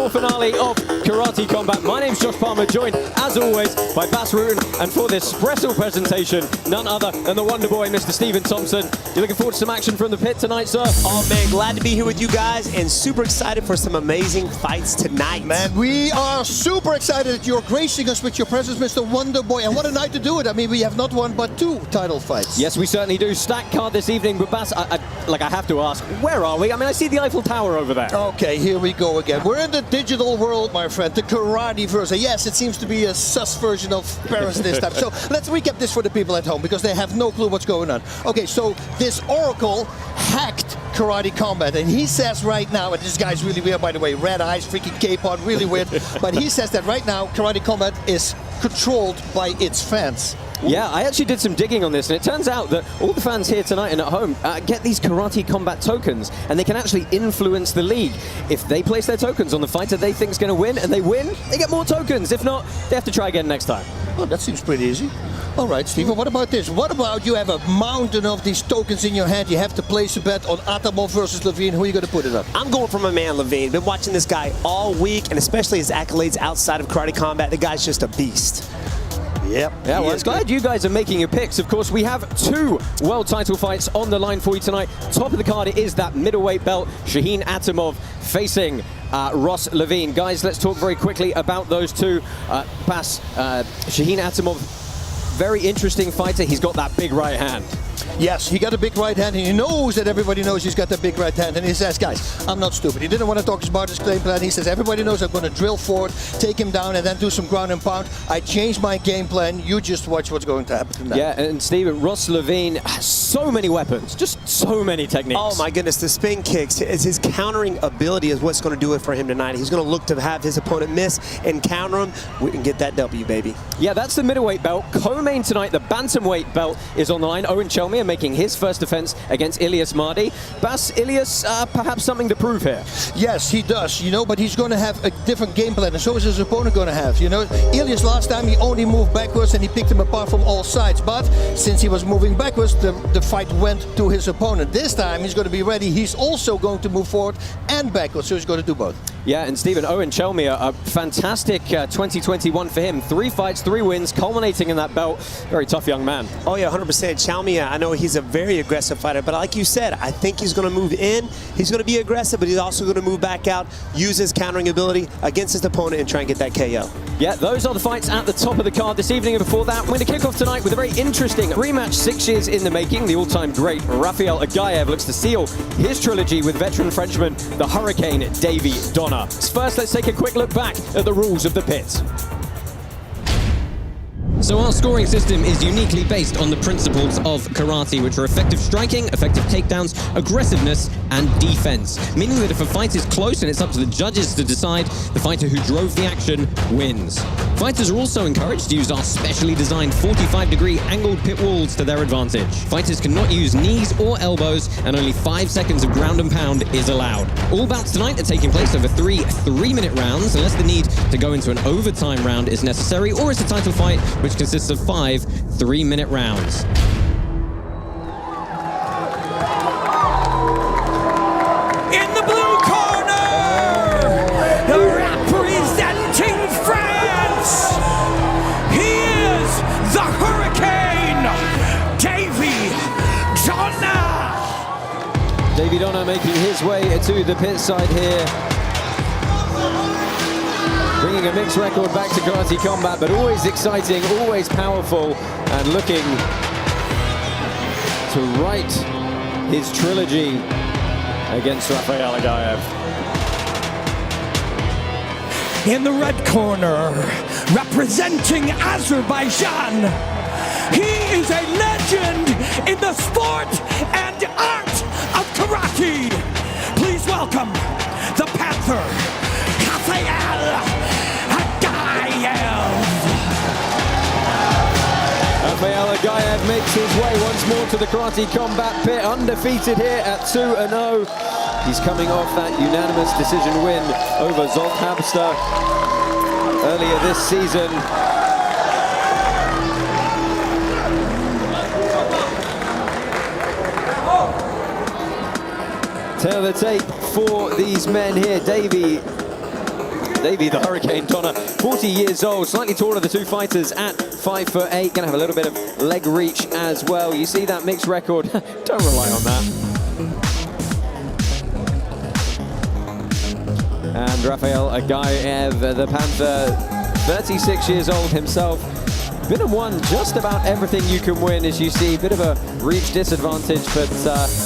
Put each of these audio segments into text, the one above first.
4 finale of Karate Combat. My name's Josh Palmer, joined, as always, by Bas Rutten. And for this special presentation, none other than the Wonder Boy, Mr. Stephen Thompson. You're looking forward to some action from the pit tonight, sir? Oh, man, glad to be here with you guys and super excited for some amazing fights tonight. Man, we are super excited that you're gracing us with your presence, Mr. Wonder Boy. And what a night to do it. I mean, we have not one, but 2 title fights. Yes, we certainly do. Stacked card this evening. But Bas, I have to ask, where are we? I mean, I see the Eiffel Tower over there. Okay, here we go again. We're in the digital world, my friend, the karate version. Yes, it seems to be a sus version of Paris this time. So let's recap this for the people at home because they have no clue what's going on. Okay, so this Oracle hacked Karate Combat, and he says right now, and this guy's really weird, by the way, red eyes, freaking cape on, really weird, but he says that right now Karate Combat is controlled by its fans. Yeah, I actually did some digging on this, and it turns out that all the fans here tonight and at home get these Karate Combat tokens, and they can actually influence the league. If they place their tokens on the fighter they think is going to win, and they win, they get more tokens. If not, they have to try again next time. Oh, that seems pretty easy. All right, Stephen, what about this? What about you have a mountain of these tokens in your hand? You have to place a bet on Atamov versus Levine. Who are you going to put it up? I'm going for my man Levine. Been watching this guy all week, and especially his accolades outside of Karate Combat. The guy's just a beast. Yep. Yeah, well, I'm glad you guys are making your picks. Of course, we have 2 world title fights on the line for you tonight. Top of the card is that middleweight belt, Shaheen Atamov facing Ross Levine. Guys, let's talk very quickly about those 2. Bas, Shaheen Atamov, very interesting fighter. He's got that big right hand. Yes, he got a big right hand, and he knows that everybody knows he's got that big right hand. And he says, guys, I'm not stupid. He didn't want to talk about his game plan. He says, everybody knows I'm going to drill forward, take him down, and then do some ground and pound. I changed my game plan. You just watch what's going to happen tonight. Yeah, and Stephen, Ross Levine has so many weapons, just so many techniques. Oh, my goodness, the spin kicks, his countering ability is what's going to do it for him tonight. He's going to look to have his opponent miss and counter him. We can get that W, baby. Yeah, that's the middleweight belt. Co-main tonight, the bantamweight belt is on the line. Owen Chelmiah making his first defense against Ilias Mardhi. Bas, Ilias, perhaps something to prove here. Yes, he does, you know, but he's going to have a different game plan, and so is his opponent going to have. You know, Ilias last time, he only moved backwards and he picked him apart from all sides. But since he was moving backwards, the fight went to his opponent. This time, he's going to be ready. He's also going to move forward and backwards, so he's going to do both. Yeah, and Stephen, Owen Chelmiah, a fantastic 2021 for him. 3 fights, 3 wins, culminating in that belt. Very tough young man. Oh, yeah, 100%. Chelmiah, I know he's a very aggressive fighter, but like you said, I think he's going to move in. He's going to be aggressive, but he's also going to move back out, use his countering ability against his opponent, and try and get that KO. Yeah, those are the fights at the top of the card this evening. And before that, we're going to kick off tonight with a very interesting rematch, 6 years in the making. The all-time great Rafael Aghayev looks to seal his trilogy with veteran Frenchman, the Hurricane Davy Donna. First, let's take a quick look back at the rules of the pit. So our scoring system is uniquely based on the principles of karate, which are effective striking, effective takedowns, aggressiveness, and defense. Meaning that if a fight is close and it's up to the judges to decide, the fighter who drove the action wins. Fighters are also encouraged to use our specially designed 45-degree angled pit walls to their advantage. Fighters cannot use knees or elbows, and only 5 seconds of ground and pound is allowed. All bouts tonight are taking place over 3 3-minute rounds, unless the need to go into an overtime round is necessary, or it's a title fight which consists of 5 3-minute rounds. In the blue corner, representing France, he is the Hurricane, Davy Donna. Davy Donna making his way to the pit side here. Bringing a mixed record back to Karate Combat, but always exciting, always powerful, and looking to write his trilogy against Rafael Aghayev. In the red corner, representing Azerbaijan, he is a legend in the sport and art of karate. Please welcome the Panther, Rafael Rafael Aghayev makes his way once more to the Karate Combat pit, undefeated here at 2-0. He's coming off that unanimous decision win over Zolt Habster earlier this season. Tail of the tape for these men here. Davy Davey the Hurricane Donna, 40 years old, slightly taller, the two fighters at 5'8", gonna have a little bit of leg reach as well. You see that mixed record, don't rely on that. And Rafael Aghayev, the Panther, 36 years old himself. Been and won just about everything you can win, as you see. Bit of a reach disadvantage, but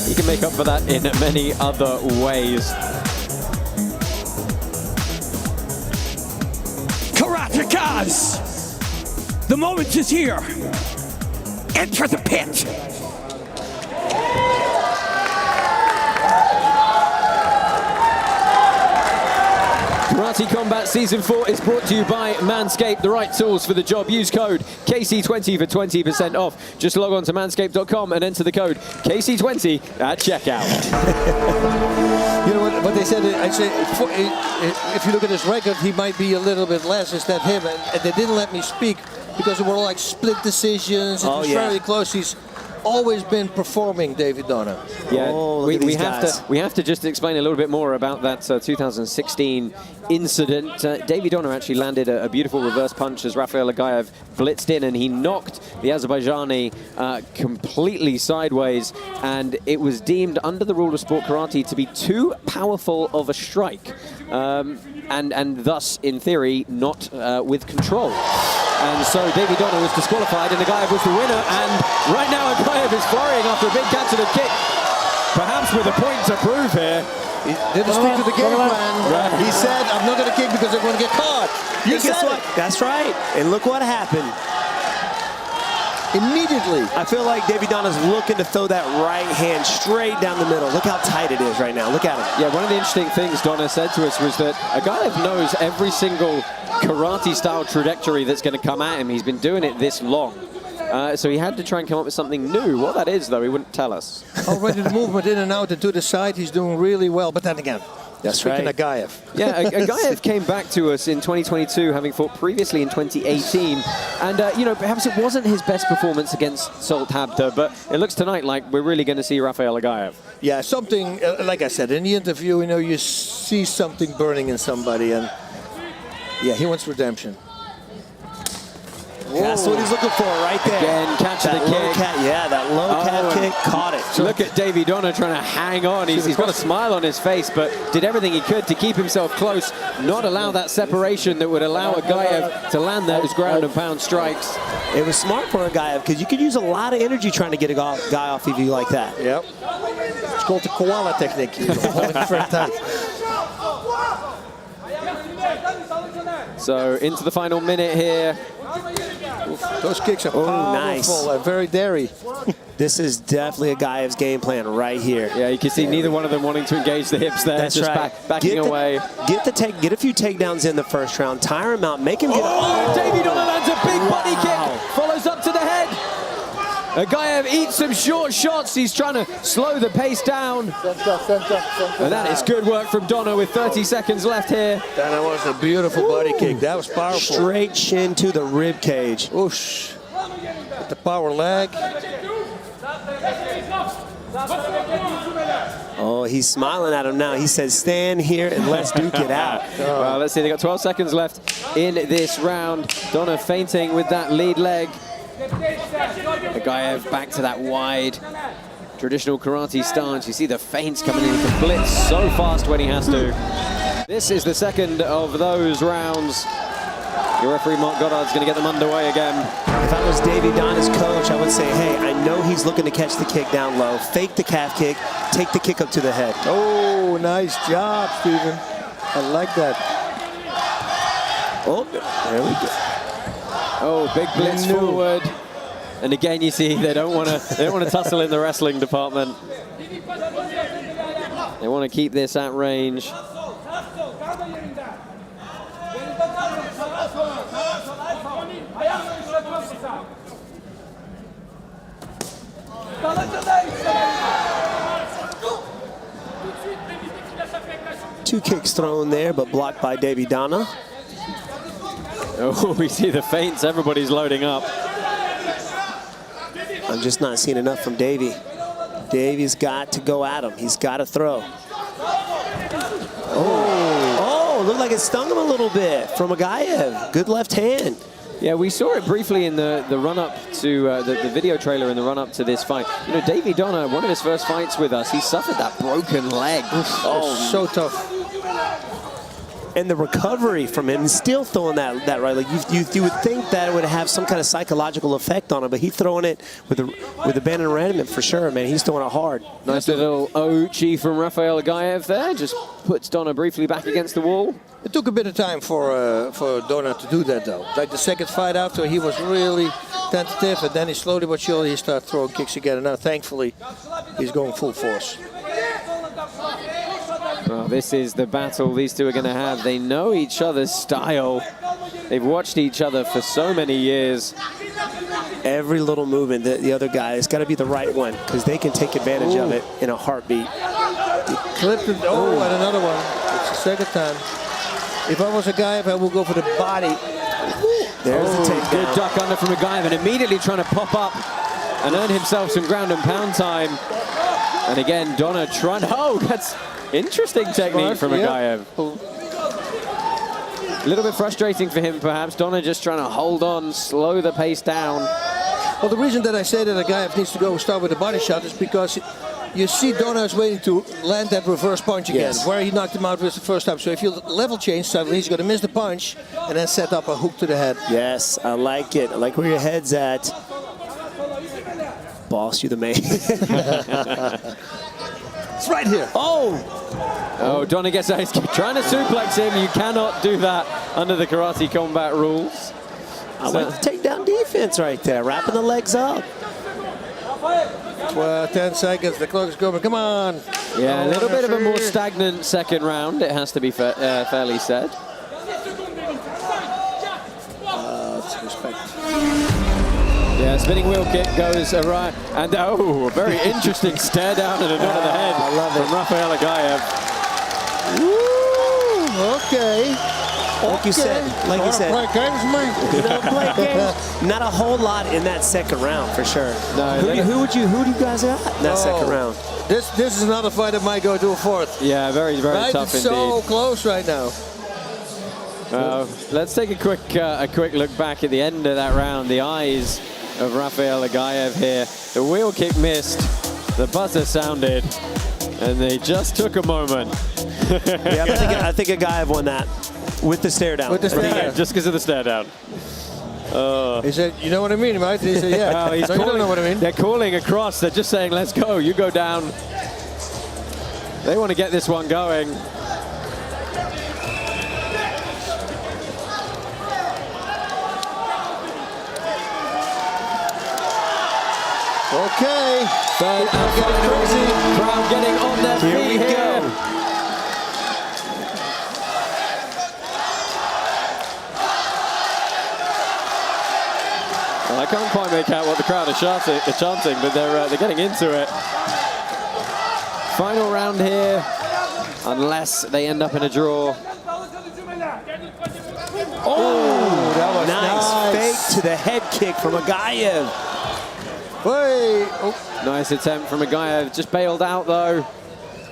he can make up for that in many other ways. Karateka's! The moment is here. Enter the pit. Karate Combat Season 4 is brought to you by Manscaped. The right tools for the job. Use code KC20 for 20% off. Just log on to manscaped.com and enter the code KC20 at checkout. You know what they said, I say, if you look at his record, he might be a little bit less. Is that him? And they didn't let me speak because it were like split decisions. It was very close. He's always been performing, David Donna. Yeah, we have to just explain a little bit more about that 2016 incident. David Donna actually landed a beautiful reverse punch as Rafael Aghayev blitzed in, and he knocked the Azerbaijani completely sideways, and it was deemed under the rule of sport karate to be too powerful of a strike, and thus, in theory, not with control. And so Davey Donna was disqualified, and Aghayev was the winner. And right now Aghayev is flying after a big catch-to-the kick, perhaps with a point to prove here. He didn't stick to the game plan. He said, "I'm not going to kick because I'm going to get caught." You guess what? That's right. And look what happened. Immediately. I feel like Davey Donna's looking to throw that right hand straight down the middle. Look how tight it is right now. Look at him. Yeah, one of the interesting things Donna said to us was that Aghayev knows every single karate-style trajectory that's going to come at him. He's been doing it this long. So he had to try and come up with something new. What that is, though, he wouldn't tell us. Already the movement in and out and to the side, he's doing really well. But then again, that's right. Aghayev. Yeah, Aghayev came back to us in 2022, having fought previously in 2018. And, you know, perhaps it wasn't his best performance against Salt Habda, but it looks tonight like we're really going to see Rafael Aghayev. Yeah, something, like I said, in the interview, you know, you see something burning in somebody, and yeah, he wants redemption. That's what he's looking for right there. Again, catch the kick. That low calf kick, caught it. Look at Davey Donna trying to hang on. He's got a smile on his face, but did everything he could to keep himself close, not allow that separation that would allow Aghayev to land those ground and pound strikes. It was smart for Aghayev because you could use a lot of energy trying to get a guy off of you like that. Yep. It's called the koala technique. So into the final minute here. Those kicks are powerful, nice. Very daring. This is definitely Aghayev's game plan right here. Yeah, you can see neither one of them wanting to engage the hips there. That's just right. backing away. Get a few takedowns in the first round, tire him out, make him get Davey Donna lands a big body kick, follows up to the head. Aghayev eats some short shots. He's trying to slow the pace down. And that is good work from Donna with 30 seconds left here. That was a beautiful body kick. That was powerful. Straight shin to the rib cage. Oosh. With the power leg. Oh, he's smiling at him now. He says, stand here and let's duke it out. Well, let's see. They got 12 seconds left in this round. Donna fainting with that lead leg. Aghayev back to that wide traditional karate stance. You see the feints coming in. He can blitz so fast when he has to. This is the second of those rounds. Your referee, Mark Goddard's going to get them underway again. If I was Davey Donna's coach, I would say, hey, I know he's looking to catch the kick down low. Fake the calf kick. Take the kick up to the head. Oh, nice job, Steven. I like that. Oh, there we go. Oh, big blitz forward. And again, you see they don't want to tussle in the wrestling department. They want to keep this at range. Two kicks thrown there, but blocked by Davey Donna. Oh, we see the feints. Everybody's loading up. I'm just not seeing enough from Davey. Davey's got to go at him. He's got to throw. Oh, looked like it stung him a little bit from Aghayev. Good left hand. Yeah, we saw it briefly in the run-up to the video trailer in the run-up to this fight. You know, Davey Donna, one of his first fights with us, he suffered that broken leg. Oh, so tough. And the recovery from him, still throwing that right. Like you would think that it would have some kind of psychological effect on him, but he's throwing it with abandonment for sure, man. He's throwing it hard. Nice little Ouchi from Rafael Aghayev there. Just puts Donna briefly back against the wall. It took a bit of time for Donna to do that, though. Like the second fight after, he was really tentative, and then he slowly but surely he started throwing kicks again. And now, thankfully, he's going full force. Well, this is the battle these two are going to have. They know each other's style. They've watched each other for so many years. Every little movement, the other guy has got to be the right one, because they can take advantage of it in a heartbeat. He clipped it. Oh, and another one. It's the second time. If I was Aghayev, I would go for the body. There's the takedown. Good duck under from Aghayev, and immediately trying to pop up and earn himself some ground and pound time. And again, Donna trying. Oh, that's interesting technique from Aghayev. A little bit frustrating for him, perhaps. Donna just trying to hold on, slow the pace down. Well, the reason that I say that Aghayev needs to go start with a body shot is because you see Donna is waiting to land that reverse punch again, where he knocked him out with the first time. So if you level change, suddenly he's going to miss the punch and then set up a hook to the head. Yes, I like it. I like where your head's at. Boss, you the man. It's right here. Oh, Donna gets out. He's trying to suplex him. You cannot do that under the karate combat rules. I like the takedown defense right there, wrapping the legs up. 10 seconds, the clock is going. Come on. Yeah, a little bit of a more stagnant second round, it has to be fairly said. Respect. Yeah, spinning wheel kick goes right, and a very interesting stare down and a nod of the head from Rafael Aghayev. Woo, okay. Like you said, play games, man. You don't play games. Not a whole lot in that second round, for sure. No, who do you guys got in that second round? This is another fight that might go to a fourth. Yeah, very tough it's indeed. so close right now. Let's take a quick look back at the end of that round. The eyes of Rafael Aghayev here. The wheel kick missed, the buzzer sounded, and they just took a moment. Yeah, I think Aghayev won that with the stare down. With the stare down. Just because of the stare down. He said, you know what I mean, right? He said, yeah. Well, he's you don't know what I mean. They're calling across. They're just saying, let's go. You go down. They want to get this one going. Okay. Third and final. Crowd getting on their feet Here we go. Well, I can't quite make out what the crowd are chanting, but they're getting into it. Final round here, unless they end up in a draw. Oh, that was nice. Fake to the head kick from Aghayev. Wait. Nice attempt from Aghayev, just bailed out though.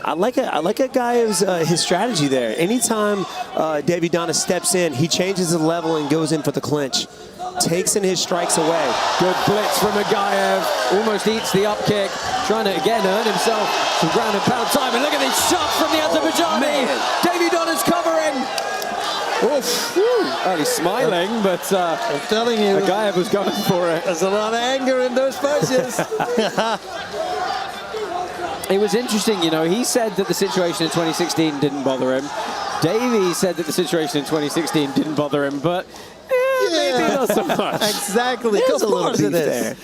I like Aghayev's his strategy there. Anytime Davey Donna steps in, he changes the level and goes in for the clinch. Takes in his strikes away. Good blitz from Aghayev. Almost eats the up kick. Trying to again earn himself some ground and pound time. And look at these shots from the Azerbaijani. Davey Donna's covering. Oof. Well, he's smiling, but I'm telling you, Aghayev was going for it. there's a lot of anger in those punches. It was interesting, you know, he said that the situation in 2016 didn't bother him. Davey said that the situation in 2016 didn't bother him, but maybe not so much. Exactly. There's a little Of course beef it is. there.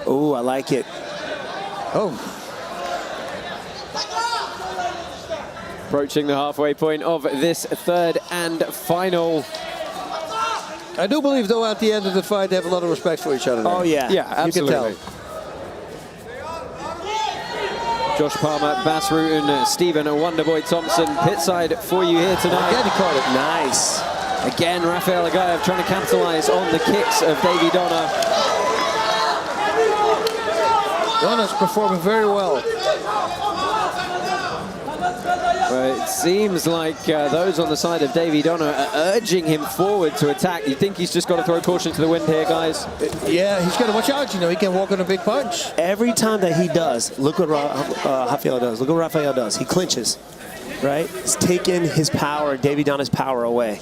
Oh, I like it. Oh. Approaching the halfway point of this third and final. I do believe, though, at the end of the fight, they have a lot of respect for each other. Oh, yeah. Yeah, absolutely. You can tell. Josh Palmer, Bas Rutten, Stephen Wonderboy Thompson, pitside for you here tonight. Again, he caught it. Nice. Again, Rafael Aghayev trying to capitalize on the kicks of Davey Donna. Donna's performing very well. But seems like those on the side of Davy Donna are urging him forward to attack. You think he's just got to throw caution to the wind here, guys? Yeah, he's got to watch out. You know, he can walk on a big punch. Every time that he does, look what Rafael does. Look what Rafael does. He clinches, right? He's taking his power, Davy Donna's power away.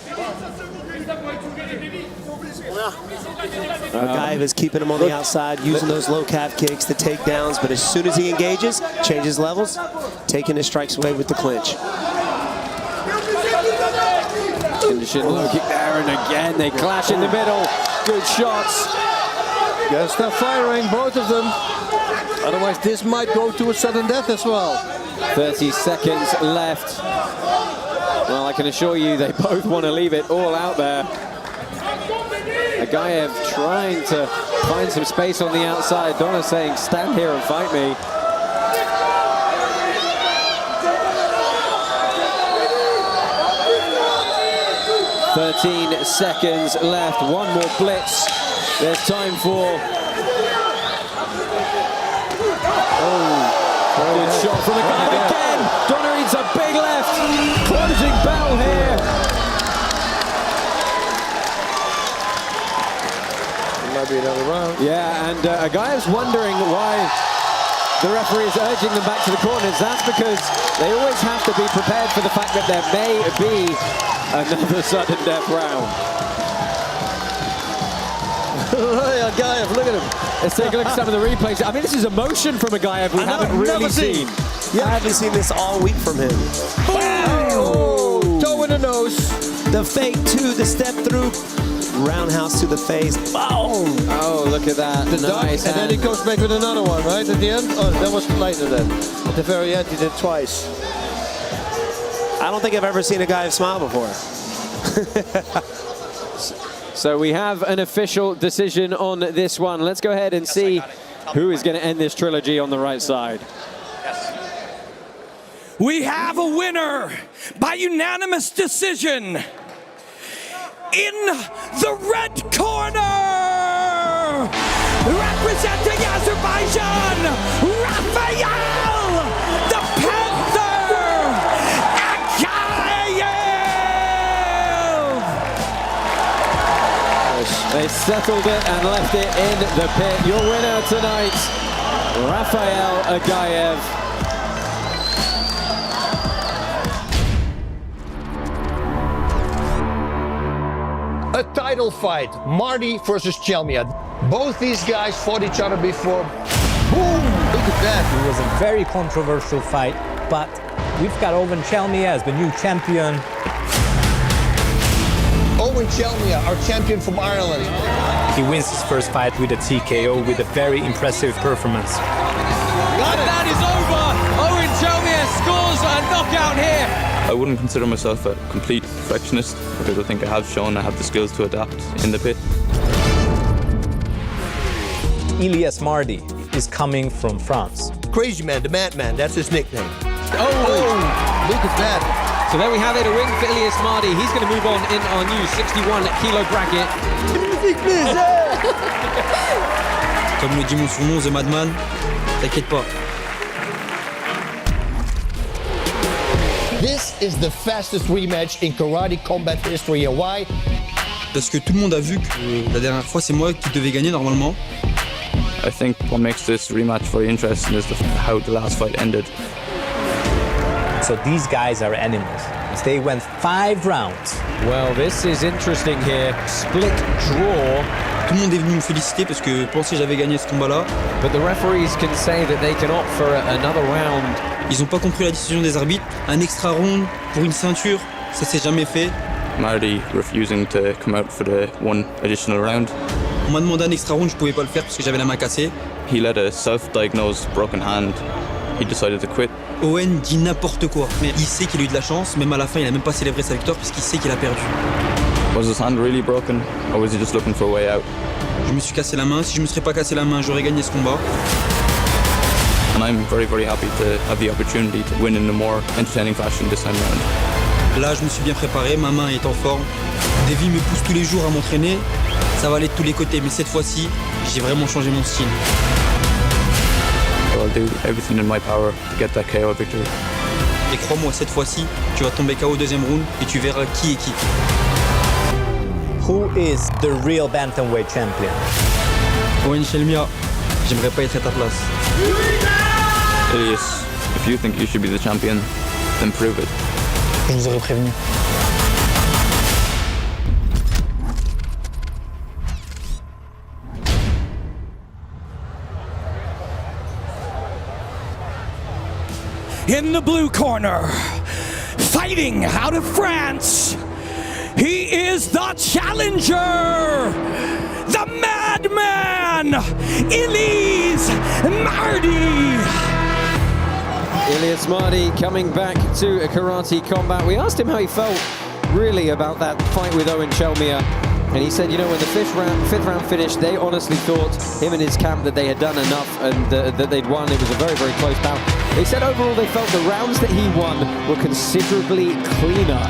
Aghayev is keeping him on the outside, using those low calf kicks, the takedowns, but as soon as he engages, changes levels, taking his strikes away with the clinch. Finishing low kick there, and again they clash in the middle. Good shots. Gotta stop firing, both of them. Otherwise, this might go to a sudden death as well. 30 seconds left. Well, I can assure you they both want to leave it all out there. Aghayev trying to find some space on the outside. Donna saying, stand here and fight me. "13 seconds left. One more blitz. There's time for... Good shot from Aghayev again. Donna eats a big left. Closing bell here. Might be another round. Yeah, and Aghayev's wondering why the referee is urging them back to the corners. That's because they always have to be prepared for the fact that there may be another sudden death round. Aghayev, look at him. Let's take a look at some of the replays. I mean, this is emotion from Aghayev we haven't really seen. Yeah, I haven't seen this all week from him. Oh, toe in the nose. The fake two, the step through, roundhouse to the face. Boom! Oh, look at that. The duck, Nice. and then he goes back with another one, right, at the end? Oh, that was later then. At the very end, he did twice. I don't think I've ever seen a guy smile before. So we have an official decision on this one. Let's go ahead and see who is going to end this trilogy on the right side. We have a winner by unanimous decision. In the red corner, representing Azerbaijan, Rafael, the Panther, Aghayev. They settled it and left it in the pit. Your winner tonight, Rafael Aghayev. A title fight, Mardhi versus Chelmiah. Both these guys fought each other before. Boom! Look at that. It was a very controversial fight, but we've got Owen Chelmiah as the new champion. Owen Chelmiah, our champion from Ireland. He wins his first fight with a TKO with a very impressive performance. That is over. Owen Chelmiah scores a knockout here. I wouldn't consider myself a complete perfectionist because I think I have shown I have the skills to adapt in the pit. Elias Mardhi is coming from France. Crazy Man, the Madman, that's his nickname. Oh, Look at that. so there we have it, a win for Elias Mardhi. He's going to move on in our new 61-kilo bracket. Comme le dit mon surnom, The Madman, t'inquiète pas. This is the fastest rematch in karate combat history, and why? Parce que tout le monde a vu que la dernière fois, c'est moi qui devais gagner normalement. I think what makes this rematch very interesting is how the last fight ended. So these guys are animals. They went 5 rounds. Well, this is interesting here. Split draw. Tout le monde est venu me féliciter parce que pensais que j'avais gagné ce combat-là. But the referees can say that they can opt for another round. Ils n'ont pas compris la décision des arbitres. Un extra round pour une ceinture, ça s'est jamais fait. Mardhi refusing to come out for the one additional round. On m'a demandé un extra round, je pouvais pas le faire parce que j'avais la main cassée. He let a self-diagnosed broken hand. He decided to quit. Owen dit n'importe quoi, mais il sait qu'il a eu de la chance. Même à la fin, il a même pas célébré sa victoire parce qu'il sait qu'il a perdu. Was his hand really broken, or was he just looking for a way out? Je me suis cassé la main. Si je me serais pas cassé la main, j'aurais gagné ce combat. And I'm very, very happy to have the opportunity to win in a more entertaining fashion this time around. Là, je me suis bien préparé, ma main est en forme. Davy me pousse tous les jours à m'entraîner. Ça va aller de tous les côtés, mais cette fois-ci, j'ai vraiment changé mon style. So I'll do everything in my power to get that KO victory. Et crois-moi, cette fois-ci, tu vas tomber KO au deuxième round et tu verras qui est qui. Who is the real Bantamweight champion? Owen Chelmiah, j'aimerais pas être à ta place. Elias, if you think you should be the champion, then prove it. Je vous aurais prévenu. In the blue corner, fighting out of France, he is the challenger, the madman, Elise Mardhi. Ilias Mardhi coming back to a karate combat. We asked him how he felt really about that fight with Owen Chelmiah. And he said, you know, when the fifth round finished, they honestly thought, him and his camp, that they had done enough and that they'd won. It was a very, very close bout. They said overall they felt the rounds that he won were considerably cleaner.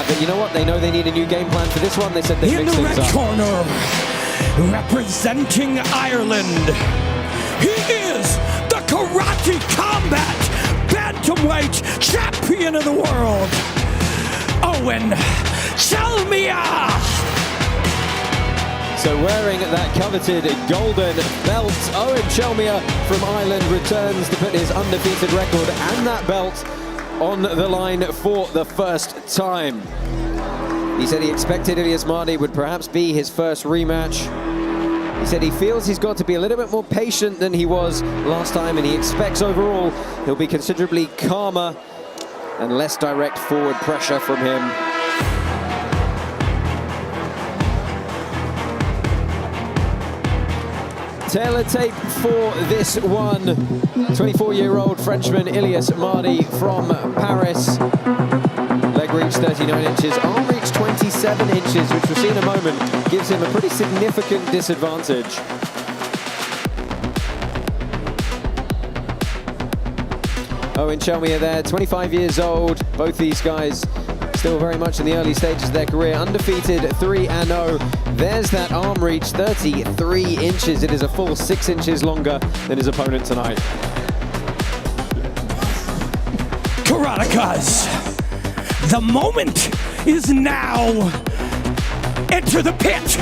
But you know what? They know they need a new game plan for this one. They said they in mix the things red up. corner, representing Ireland, he is the Karate Combat Bantamweight Champion of the World, Owen Chelmiah. So wearing that coveted golden belt, Owen Chelmiah from Ireland returns to put his undefeated record and that belt on the line for the first time. He said he expected Ilias Mardhi would perhaps be his first rematch. He said he feels he's got to be a little bit more patient than he was last time, and he expects overall he'll be considerably calmer and less direct forward pressure from him. Taylor tape for this one. 24-year-old Frenchman Ilias Mardhi from Paris. Leg reach 39 inches, arm reach 27 inches, which we'll see in a moment, gives him a pretty significant disadvantage. Owen Chelmiah there, 25 years old. Both these guys still very much in the early stages of their career. Undefeated, 3-0. There's that arm reach, 33 inches. It is a full 6 inches longer than his opponent tonight. Karatekas, the moment is now. Enter the pit.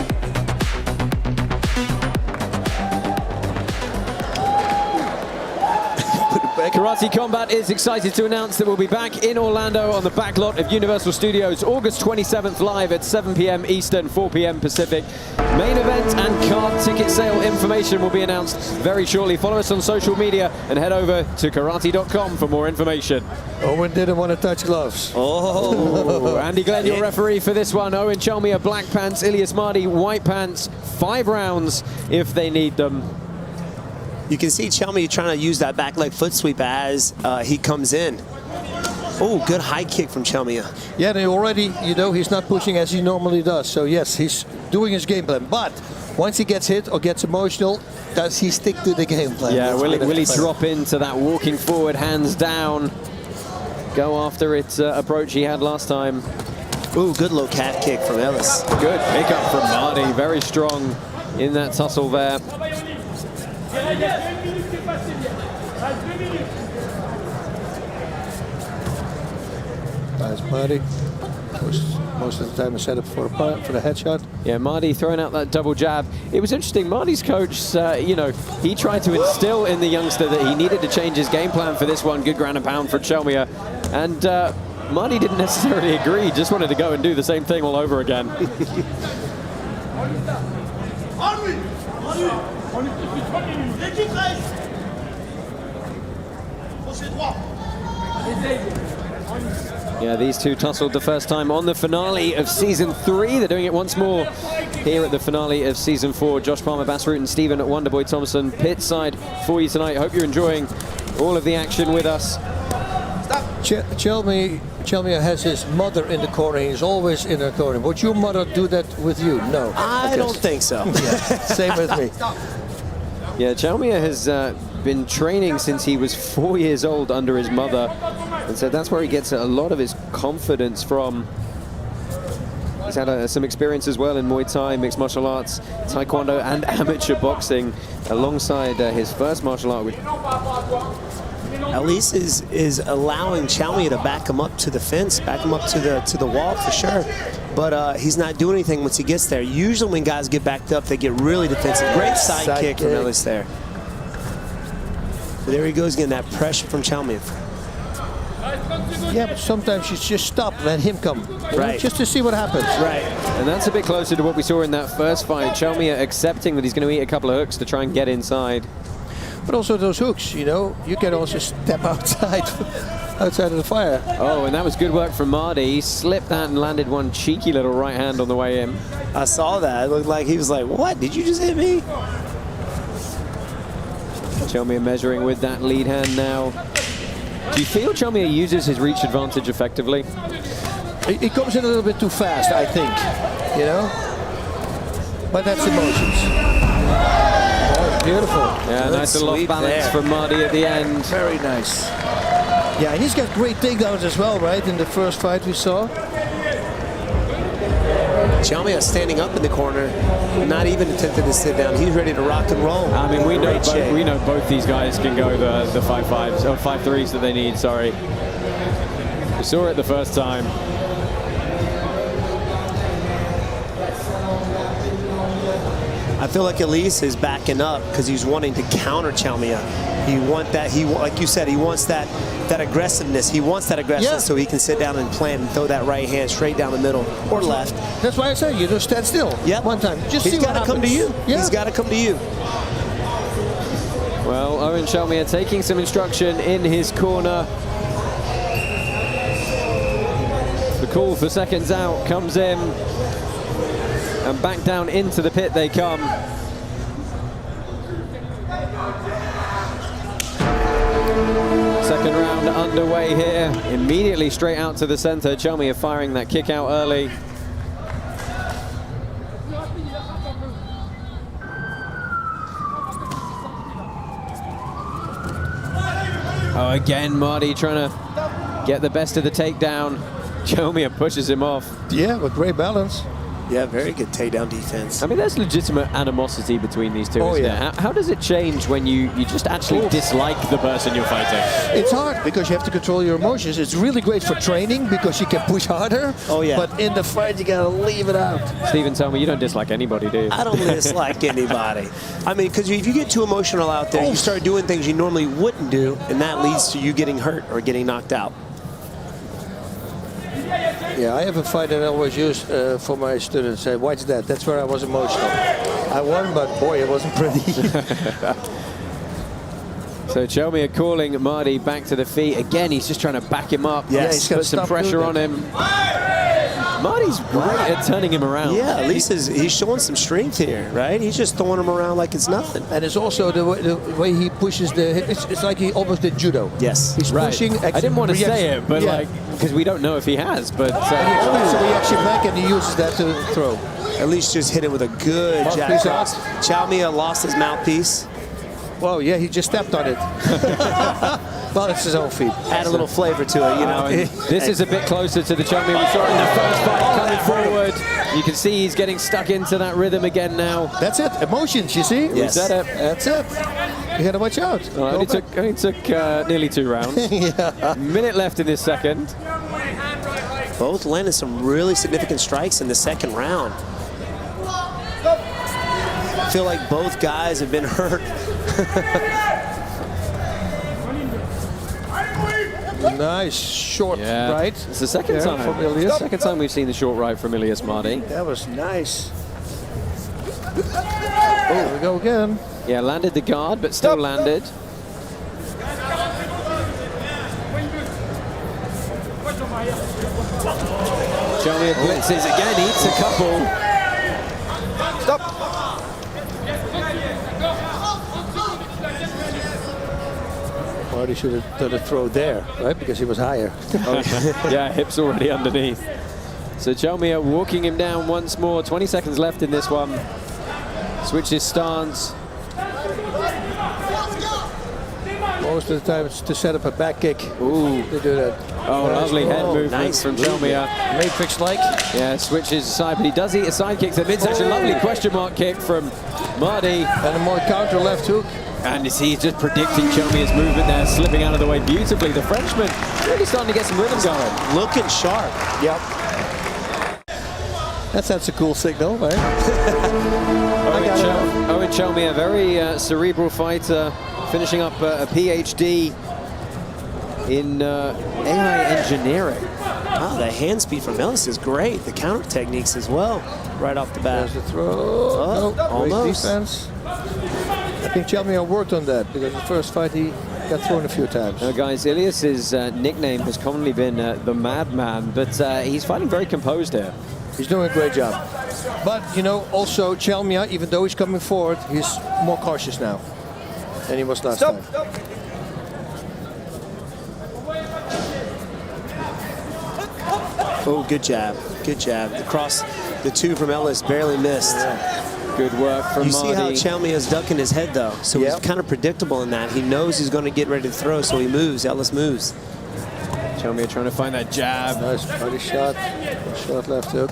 Karate Combat is excited to announce that we'll be back in Orlando on the back lot of Universal Studios August 27th live at 7 p.m. Eastern, 4 p.m. Pacific. Main event and card ticket sale information will be announced very shortly. Follow us on social media and head over to karate.com for more information. Owen didn't want to touch gloves. Oh, Andy Glenn, your referee for this one. Owen Chelmiah, black pants. Ilias Mardhi, white pants. 5 rounds if they need them. You can see Chelmiah trying to use that back leg foot sweep as he comes in. Oh, good high kick from Chelmiah. Yeah, and already, you know, he's not pushing as he normally does. So yes, he's doing his game plan. But once he gets hit or gets emotional, does he stick to the game plan? Yeah, will he drop into that walking forward, hands down, go after its approach he had last time? Ooh, good low calf kick from Ellis. Good pickup from Mardhi, very strong in that tussle there. Nice Mardhi. Most of the time, a setup for the headshot. Yeah, Mardhi throwing out that double jab. It was interesting. Mardhi's coach, you know, he tried to instill in the youngster that he needed to change his game plan for this one. Good ground and pound for Chelmiah. And Mardhi didn't necessarily agree. Just wanted to go and do the same thing all over again. Yeah, these two tussled the first time on the finale of Season 3. They're doing it once more here at the finale of Season 4. Josh Palmer, Bass Root, and Stephen Wonderboy Thompson pit side for you tonight. Hope you're enjoying all of the action with us. Chelmiah has his mother in the corner. He's always in the corner. Would your mother do that with you? No. I don't think so. Yeah, same with me. Yeah, Chelmiah has been training since he was 4 years old under his mother. And so that's where he gets a lot of his confidence from. He's had some experience as well in Muay Thai, mixed martial arts, Taekwondo, and amateur boxing alongside his first martial art. At least is allowing Chelmiah to back him up to the fence, back him up to the wall for sure. But he's not doing anything once he gets there. Usually when guys get backed up, they get really defensive. Great side kick from Ellis there. But there he goes, getting that pressure from Chelmiah. Yeah, but sometimes you just stop, let him come. Right. Just to see what happens. Right. And that's a bit closer to what we saw in that first fight. Chelmiah accepting that he's going to eat a couple of hooks to try and get inside. But also those hooks, you know, you can also step outside of the fire. Oh, and that was good work from Mardhi. He slipped that and landed one cheeky little right hand on the way in. I saw that. It looked like he was like, what? Did you just hit me? Chelmiah measuring with that lead hand now. Do you feel Chelmiah uses his reach advantage effectively? He comes in a little bit too fast, I think, you know? But that's emotions. Oh, beautiful. Yeah, nice little off balance from Mardhi at the end. Very nice. Yeah, and he's got great takedowns as well, right? In the first fight we saw. Chelmiah standing up in the corner, not even attempting to sit down. He's ready to rock and roll. I mean, we know both these guys can go the 5-5s, or 5-3s that they need, sorry. We saw it the first time. I feel like Elise is backing up because he's wanting to counter Chelmiah. Like you said, he wants that aggressiveness. He wants that aggressiveness so he can sit down and plant and throw that right hand straight down the middle or left. That's why I said you just stand still. Yeah, one time. Just he's got to come to you. Yeah. He's got to come to you. Well, Owen Chelmiah taking some instruction in his corner. The call for seconds out comes in. And back down into the pit they come. Second round underway here. Immediately straight out to the center. Chelmiah firing that kick out early. Oh, again, Mardhi trying to get the best of the takedown. Chelmiah pushes him off. Yeah, with great balance. Yeah, very good takedown defense. I mean, there's legitimate animosity between these two, isn't there? How does it change when you just actually dislike the person you're fighting? It's hard because you have to control your emotions. It's really great for training because you can push harder. Oh, yeah. But in the fight, you gotta leave it out. Stephen, tell me you don't dislike anybody, do you? I don't dislike anybody. I mean, because if you get too emotional out there, you start doing things you normally wouldn't do, and that leads to you getting hurt or getting knocked out. Yeah, I have a fight that I always use for my students. Say, watch that. That's where I was emotional. I won, but boy, it wasn't pretty. So Chelmiah calling Mardhi back to the feet. Again, he's just trying to back him up. Yes. He's got some pressure on him. Mardhi's great at turning him around. Yeah, at least he's showing some strength here, right? He's just throwing him around like it's nothing. And it's also the way he pushes the hip. It's like he almost did judo. Yes. He's pushing. I didn't want to say it, but like, because we don't know if he has, but... and he always a reaction back and he uses that to throw. At least just hit him with a good jab cross. Chelmiah lost his mouthpiece. Whoa, yeah, he just stepped on it. Well, it's his own feet. Add a little flavor to it, you know. This is a bit closer to the Chelmiah we saw in the first fight coming forward. You can see he's getting stuck into that rhythm again now. That's it. Emotions, you see? We said it. That's it. You gotta watch out. Only took nearly 2 rounds. Minute left in this second. Both landed some really significant strikes in the second round. I feel like both guys have been hurt. Nice short right. It's the second time. From Ilias. Second time we've seen the short right from Ilias Mardhi. That was nice. Oh, here we go again. Yeah, landed the guard, but still landed. Chelmiah blitzes again, eats a couple. Stop. Mardhi should have done a throw there, right? Because he was higher. Yeah, hips already underneath. So Chelmiah walking him down once more. 20 seconds left in this one. Switches stance. Most of the time it's to set up a back kick. Ooh. They do that. Oh, lovely head movement from Chelmiah. Matrix-like. Yeah, switches aside, but he does eat a side kick to the midsection. Lovely question mark kick from Mardhi. And a more counter left hook. And is he just predicting Chelmiah's movement there, slipping out of the way beautifully. The Frenchman really starting to get some rhythm going. Looking sharp. Yep. That's a cool signal, right? Owen Chelmiah, very cerebral fighter, finishing up a PhD in AI engineering. Wow, the hand speed from Ellis is great. The counter techniques as well, right off the bat. There's the throw. Oh, almost. Defense. I think Chelmiah worked on that because the first fight he got thrown a few times. Guys, Ilias's nickname has commonly been the Madman, but he's fighting very composed here. He's doing a great job. But, you know, also Chelmiah, even though he's coming forward, he's more cautious now than he was last time. Oh, good jab. Good jab. Across the two from Ellis barely missed. Good work from You see how Mardhi. Chelmiah's ducking his head, though. So he's kind of predictable in that. He knows he's going to get ready to throw, so he moves. Ellis moves. Chelmiah trying to find that jab. Nice body shot. Short left hook.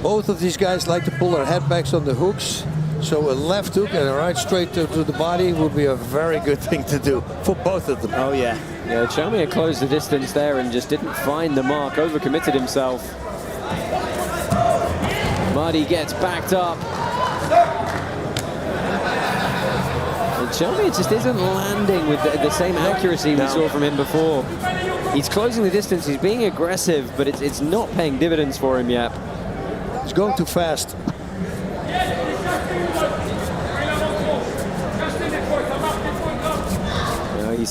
Both of these guys like to pull their head backs on the hooks. So a left hook and a right straight to the body would be a very good thing to do for both of them. Oh, yeah. Yeah, Chelmiah closed the distance there and just didn't find the mark, overcommitted himself. Mardhi gets backed up. And Chelmiah just isn't landing with the same accuracy we saw from him before. He's closing the distance, he's being aggressive, but it's not paying dividends for him yet. He's going too fast.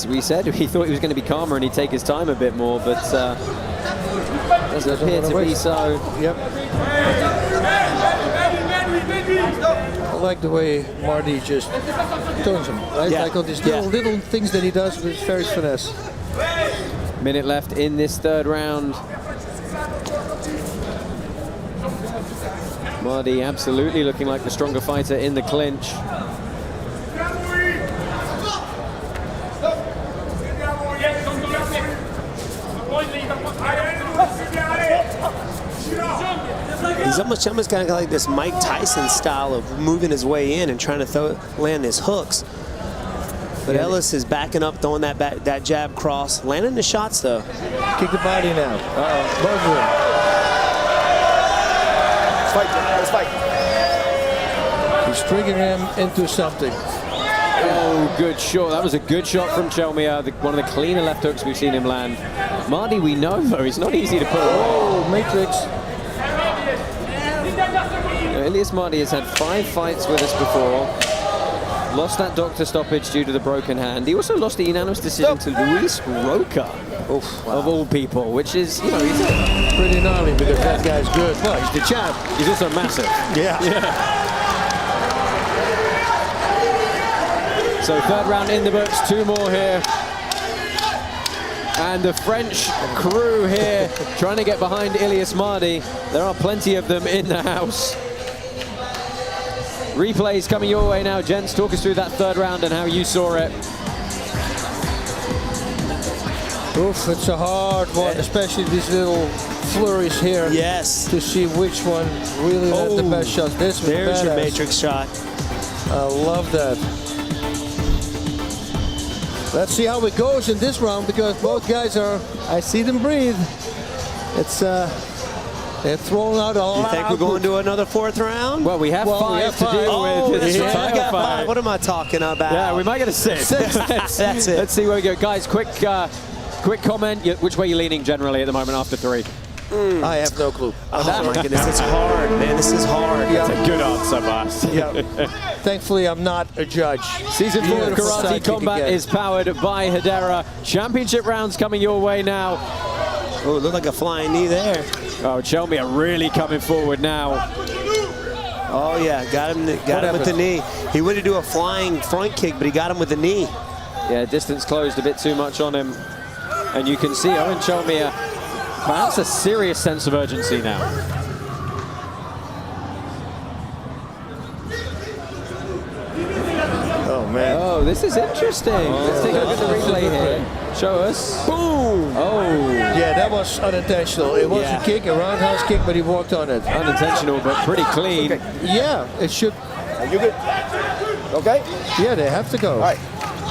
We said we thought he was going to be calmer and he'd take his time a bit more, but doesn't appear to be so. Yep. I like the way Mardhi just turns him, right? Yeah. Like on these little things that he does with very finesse. Minute left in this third round. Mardhi absolutely looking like the stronger fighter in the clinch. Chelmiah's kind of like this Mike Tyson style of moving his way in and trying to land his hooks. But Ellis is backing up, throwing that jab cross, landing the shots though. Kick the body now. Both of them. Let's fight. He's triggering him into something. Oh, good shot. That was a good shot from Chelmiah. One of the cleaner left hooks we've seen him land. Mardhi, we know though, it's not easy to put away. Oh, Matrix. Ilias Mardhi has had 5 fights with us before. Lost that doctor stoppage due to the broken hand. He also lost the unanimous decision to Luis Roca, of all people, which is, you know, he's pretty gnarly because that guy's good. Well, he's the champ. He's also massive. Yeah. So third round in the books, 2 more here. And the French crew here trying to get behind Ilias Mardhi. There are plenty of them in the house. Replays coming your way now. Gents, talk us through that third round and how you saw it. Oof, it's a hard one, especially these little flurries here. Yes. To see which one really had the best shots. This was There's your badass. Matrix shot. I love that. Let's see how it goes in this round because both guys are, I see them breathe. It's, they're throwing out a lot. You think we're going to another 4th round? Well, we have 5 to deal with. That's It's a right. title We got fight. 5. What am I talking about? Yeah, we might get a 6. That's it. Let's see where we go. Guys, quick comment. Which way are you leaning generally at the moment after 3? I have no clue. Oh my goodness, it's hard, man. This is hard. That's a good answer, Bas. Thankfully, I'm not a judge. Season 4 of Beautiful Karate sidekick Combat again. is powered by Hedera. Championship rounds coming your way now. Oh, it looked like a flying knee there. Oh, Chelmiah really coming forward now. Oh yeah, got him with the knee. He went to do a flying front kick, but he got him with the knee. Yeah, distance closed a bit too much on him. And you can see Owen Chelmiah, perhaps a serious sense of urgency now. Oh man. Oh, this is interesting. Let's take a look at the replay here. Show us. Boom! Oh. Yeah, that was unintentional. It was a kick, a roundhouse kick, but he walked on it. Unintentional, but pretty clean. Okay. Yeah, it should. Are you good? Okay? Yeah, they have to go. All right.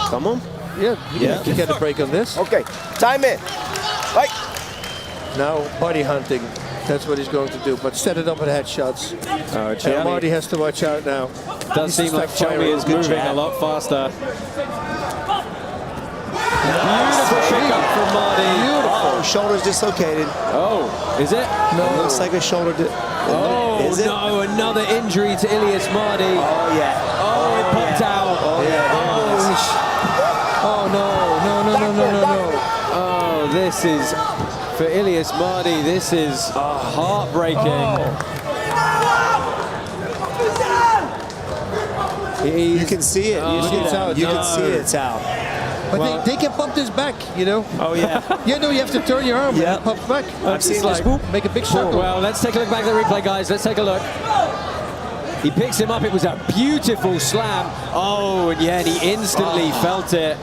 Come on. Yeah, you get a break on this. Okay. Time in. Right. Now, body hunting. That's what he's going to do. But set it up with headshots. Oh, And Mardhi has to watch out now. Does seem like Chelmiah is moving a lot faster. Beautiful pick up from Mardhi. Oh, shoulder's dislocated. Oh, is it? No. It looks like a shoulder. Oh, is it? no, another injury to Ilyas Mardhi. Oh, yeah. Oh, it popped out. Oh, yeah. Oh, no. Oh, this is, for Ilyas Mardhi, this is heartbreaking. You can see it. You can see it. It's out. But they can pump this back, you know? Oh, yeah. You know, you have to turn your arm and pump back. I've seen this. Make a big circle. Well, let's take a look back at the replay, guys. Let's take a look. He picks him up. It was a beautiful slam. Oh, and yeah, and he instantly felt it.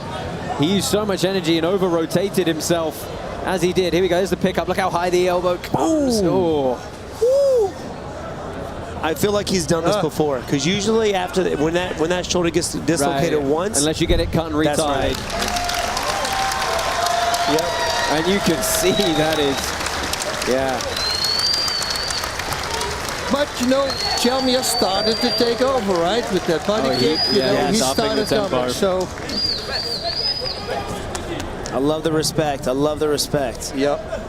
He used so much energy and over-rotated himself as he did. Here we go. There's the pickup. Look how high the elbow comes. Oh. I feel like he's done this before, because usually after when that shoulder gets dislocated once, unless you get it cut and retied. That's right. Yep. And you can see that is, But, you know, Chelmiah started to take over, right? With that body kick, you know, he started coming. So, I love the respect. I love the respect. Yep.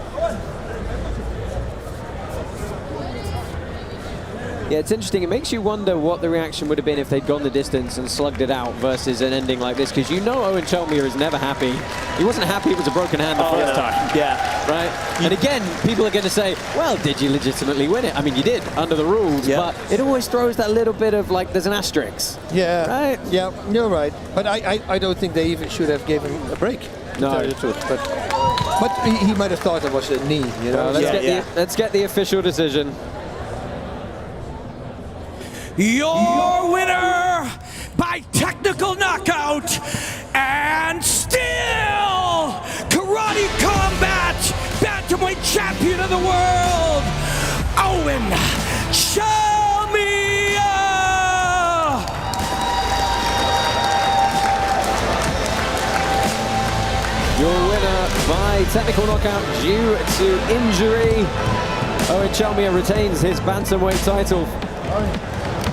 Yeah, it's interesting. It makes you wonder what the reaction would have been if they'd gone the distance and slugged it out versus an ending like this, because you know Owen Chelmiah is never happy. He wasn't happy it was a broken hand the first time. Yeah. Right? And again, people are going to say, well, did you legitimately win it? I mean, you did under the rules, but it always throws that little bit of, like, there's an asterisk. Yeah. Right? Yeah, you're right. But I don't think they even should have given him a break, to tell you the truth. But he might have thought it was a knee, you know? Let's get the official decision. Your winner by technical knockout and still Karate Combat Bantamweight Champion of the World, Owen Chelmiah! Your winner by technical knockout due to injury. Owen Chelmiah retains his Bantamweight title.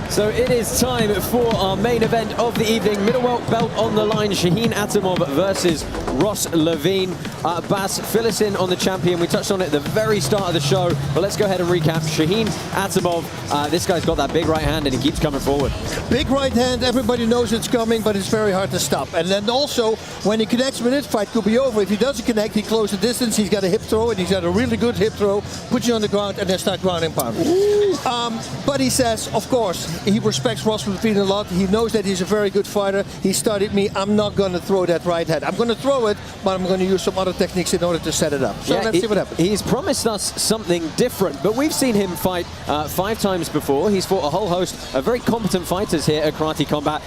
So it is time for our main event of the evening. Middleweight belt on the line. Shaheen Atamov versus Ross Levine. Bas, fill us in on the champion. We touched on it at the very start of the show, but let's go ahead and recap. Shaheen Atamov, this guy's got that big right hand and he keeps coming forward. Big right hand, everybody knows it's coming, but it's very hard to stop. And then also, when he connects with it, fight could be over. If he doesn't connect, he closes the distance, he's got a hip throw, and he's got a really good hip throw, puts you on the ground, and then start ground and pound. But he says, of course, he respects Ross Levine a lot. He knows that he's a very good fighter. He studied me. I'm not going to throw that right hand. I'm going to throw it, but I'm going to use some other techniques in order to set it up. So let's see what happens. He's promised us something different, but we've seen him fight 5 times before. He's fought a whole host of very competent fighters here at Karate Combat.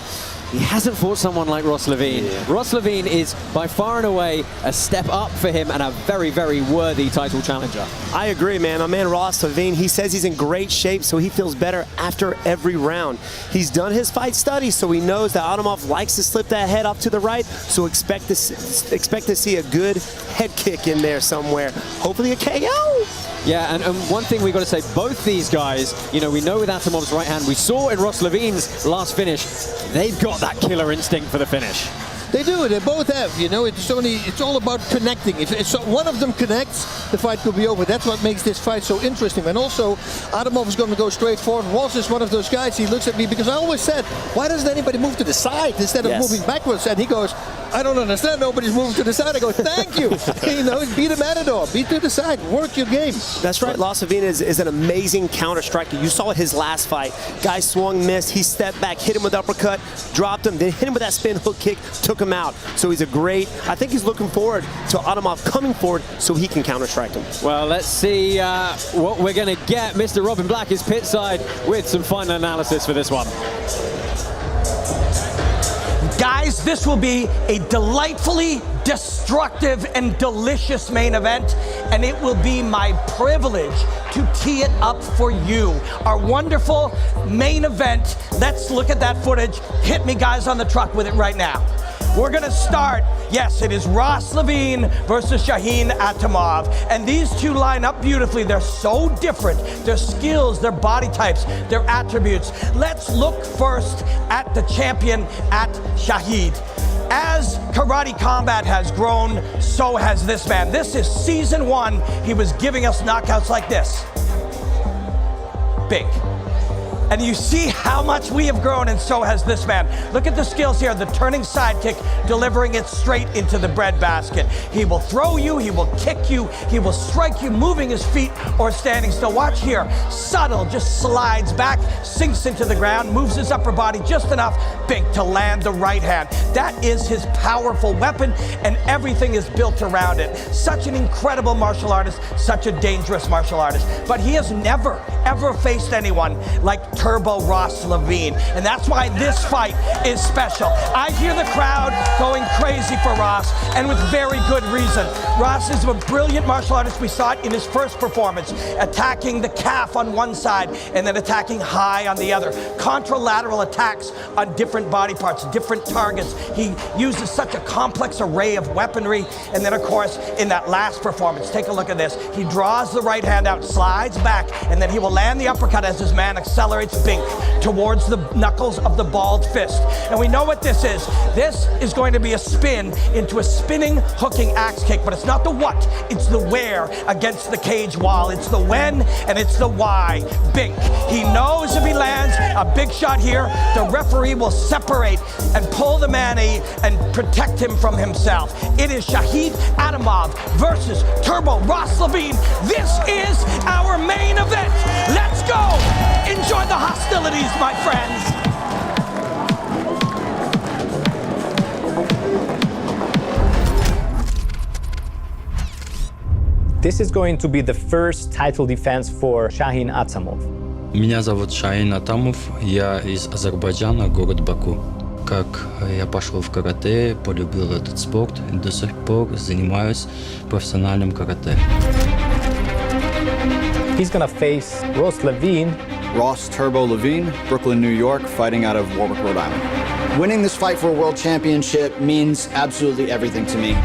He hasn't fought someone like Ross Levine. Yeah. Ross Levine is by far and away a step up for him and a very, very worthy title challenger. I agree, man. My man Ross Levine, he says he's in great shape, so he feels better after every round. He's done his fight study, so he knows that Atamov likes to slip that head off to the right, so expect to see a good head kick in there somewhere. Hopefully a KO. Yeah, and one thing we've got to say, both these guys, you know, we know with Atamov's right hand, we saw in Ross Levine's last finish, they've got that killer instinct for the finish. They do, they both have, you know, it's all about connecting. If one of them connects, the fight could be over. That's what makes this fight so interesting. And also, Atamov is going to go straight forward. Ross is one of those guys, he looks at me, because I always said, why doesn't anybody move to the side instead of moving backwards? And he goes, I don't understand, nobody's moving to the side. I go, thank you. You know, beat a matador, beat to the side, work your game. That's right, Ross Levine is an amazing counter striker. You saw it his last fight. Guy swung, missed, he stepped back, hit him with uppercut, dropped him, then hit him with that spin hook kick, took him out. So he's a great, I think he's looking forward to Atamov coming forward so he can counter strike him. Well, let's see what we're going to get. Mr. Robin Black is pittside with some final analysis for this one. Guys, Guys, this will be a delightfully destructive and delicious main event, and it will be my privilege to tee it up for you. Our wonderful main event. Let's look at that footage. Hit me, guys, on the truck with it right now. We're gonna start, yes, it is Ross Levine versus Shaheen Atamov. And these two line up beautifully. They're so different. Their skills, their body types, their attributes. Let's look first at the champion, at Shaheen. As Karate Combat has grown, so has this man. This is season 1. He was giving us knockouts like this. Big. And you see how much we have grown, and so has this man. Look at the skills here. The turning sidekick, delivering it straight into the breadbasket. He will throw you, he will kick you, he will strike you, moving his feet or standing still. Watch here. Subtle, just slides back, sinks into the ground, moves his upper body just enough, big, to land the right hand. That is his powerful weapon, and everything is built around it. Such an incredible martial artist, such a dangerous martial artist. But he has never, ever faced anyone like Turbo Ross Levine, and that's why this fight is special. I hear the crowd going crazy for Ross, and with very good reason. Ross is a brilliant martial artist. We saw it in his first performance, attacking the calf on one side and then attacking high on the other. Contralateral attacks on different body parts, different targets. He uses such a complex array of weaponry, and then of course in that last performance, take a look at this. He draws the right hand out, slides back, and then he will land the uppercut as his man accelerates bink towards the knuckles of the balled fist. And we know what this is. This is going to be a spin into a spinning, hooking axe kick, but it's not the what, it's the where against the cage wall. It's the when and it's the why. Bink. He knows if he lands a big shot here, the referee will separate and pull the Manny and protect him from himself. It is Shaheen Atamov versus Turbo Ross Levine. This is our main event. Let's go. Enjoy the hostilities, my friends. This is going to be the first title defense for Shaheen Atamov. Меня зовут Шахин Атамов, я из Азербайджана, город Баку. Как я пошел в карате, полюбил этот спорт и до сих пор занимаюсь профессиональным карате. He's gonna face Ross Levine. Ross Turbo Levine, Brooklyn, New York, fighting out of Warwick, Rhode Island. Winning this fight for a world championship means absolutely everything to me.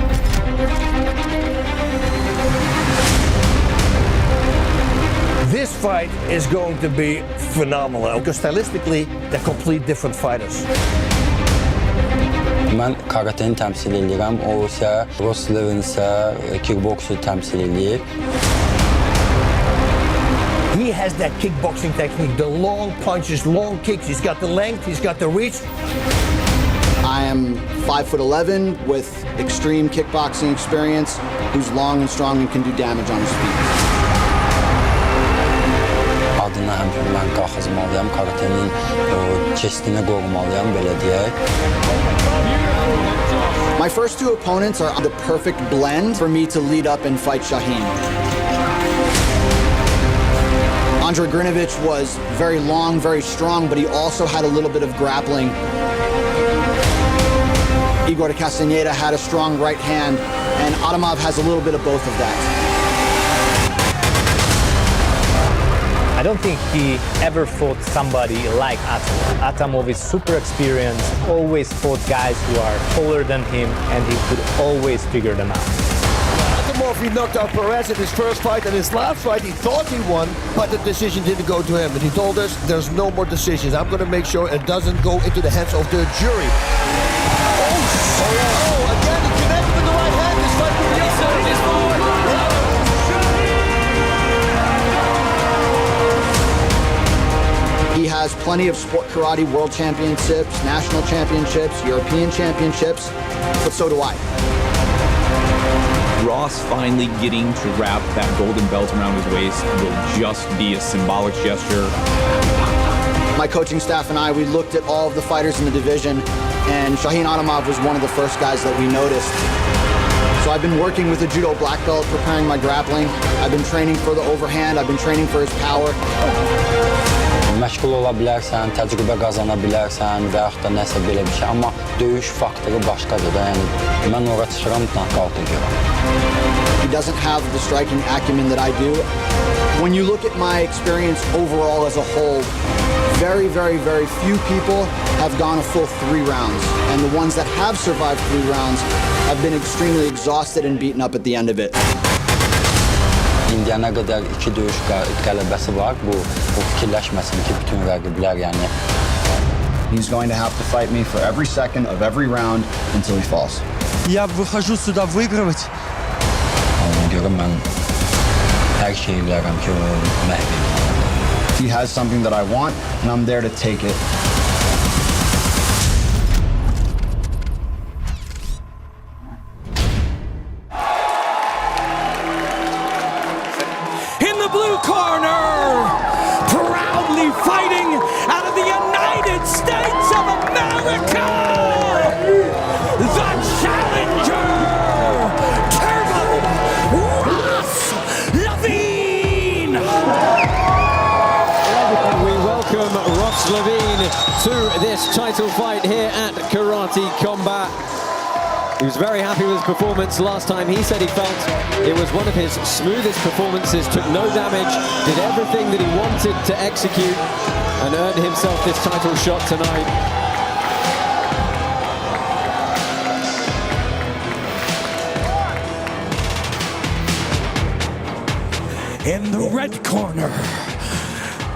This fight is going to be phenomenal because stylistically they're complete different fighters. Ben karateni temsil edirəm, o isə Ross Levine isə kickboksu temsil edir. He has that kickboxing technique, the long punches, long kicks. He's got the length, he's got the reach. I am 5'11" with extreme kickboxing experience, who's long and strong and can do damage on his feet. Adını həmçinin mən qalxızmalıyam, karatenin chestini qorumalıyam, belə deyək. My first two opponents are the perfect blend for me to lead up and fight Shaheen. Andre Grinovich was very long, very strong, but he also had a little bit of grappling. Igor Castaneda had a strong right hand, and Atamov has a little bit of both of that. I don't think he ever fought somebody like Atamov. Atamov is super experienced, always fought guys who are taller than him, and he could always figure them out. Atamov, he knocked out Perez in his first fight, and his last fight he thought he won, but the decision didn't go to him. And he told us there's no more decisions. I'm going to make sure it doesn't go into the hands of the jury. Oh, again, he connected with the right hand. This fight will be He has plenty of sport karate world championships, national championships, European championships, but so do I. Ross finally getting to wrap that golden belt around his waist will just be a symbolic gesture. My coaching staff and I, we looked at all of the fighters in the division, and Shaheen Atamov was one of the first guys that we noticed. So I've been working with a judo black belt, preparing my grappling. I've been training for the overhand. I've been training for his power. Məşğul ola bilərsən, təcrübə qazana bilərsən və yaxud da nəsə belə bir şey. Amma döyüş faktoru başqadır da. Yəni mən ora çıxıram, knockout edirəm. He doesn't have the striking acumen that I do. When you look at my experience overall as a whole, very, very, very few people have gone a full 3 rounds. And the ones that have survived 3 rounds have been extremely exhausted and beaten up at the end of it. İndiyana qədər 2 döyüş qələbəsi var. Bu fikirləşməsin ki, bütün rəqiblər yəni. He's going to have to fight me for every second of every round until he falls. Я выхожу сюда выигрывать. Ona görə mən hər şey eləyərəm ki, o məhv edim. He has something that I want, and I'm there to take it. In the blue corner, proudly fighting out of the United States of America, the challenger, Turbo Ross Levine. We welcome Ross Levine to this title fight here at Karate Combat. He was very happy with his performance last time. He said he felt it was one of his smoothest performances, took no damage, did everything that he wanted to execute, and earned himself this title shot tonight. In the red corner,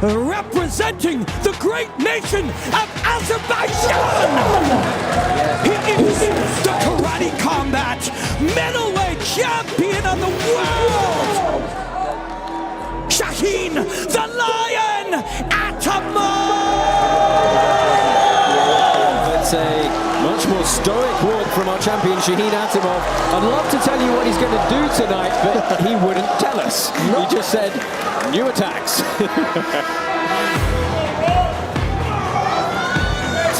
representing the great nation of Azerbaijan, he is the Karate Combat middleweight champion of the world, Shaheen the Lion Atamov. It's a much more stoic walk from our champion, Shaheen Atamov. I'd love to tell you what he's going to do tonight, but he wouldn't tell us. He just said, new attacks.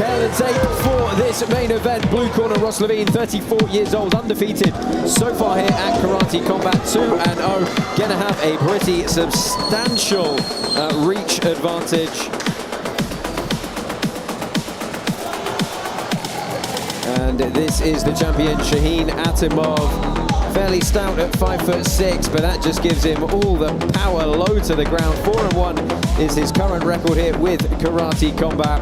10-8 for this main event. Blue corner, Ross Levine, 34 years old, undefeated so far here at Karate Combat, 2-0. Gonna have a pretty substantial reach advantage. And this is the champion, Shaheen Atamov. Fairly stout at 5'6", but that just gives him all the power low to the ground. 4-1 is his current record here with Karate Combat.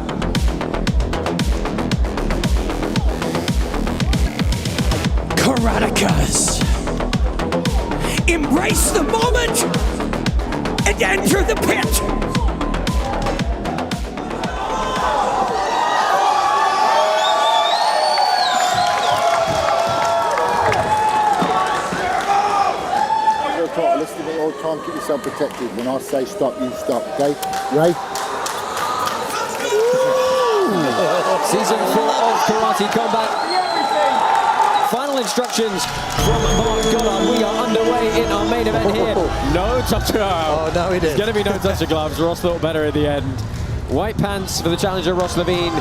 Karatekas, embrace the moment and enter the pit. Listen to it all the time, keep yourself protected. When I say stop, you stop, okay? Right? Season 4 of Karate Combat. Final instructions from Mark Goddard. We are underway in our main event here. No touch. Oh, no, he did. It's going to be no touch of gloves. Ross thought better at the end. White pants for the challenger, Ross Levine.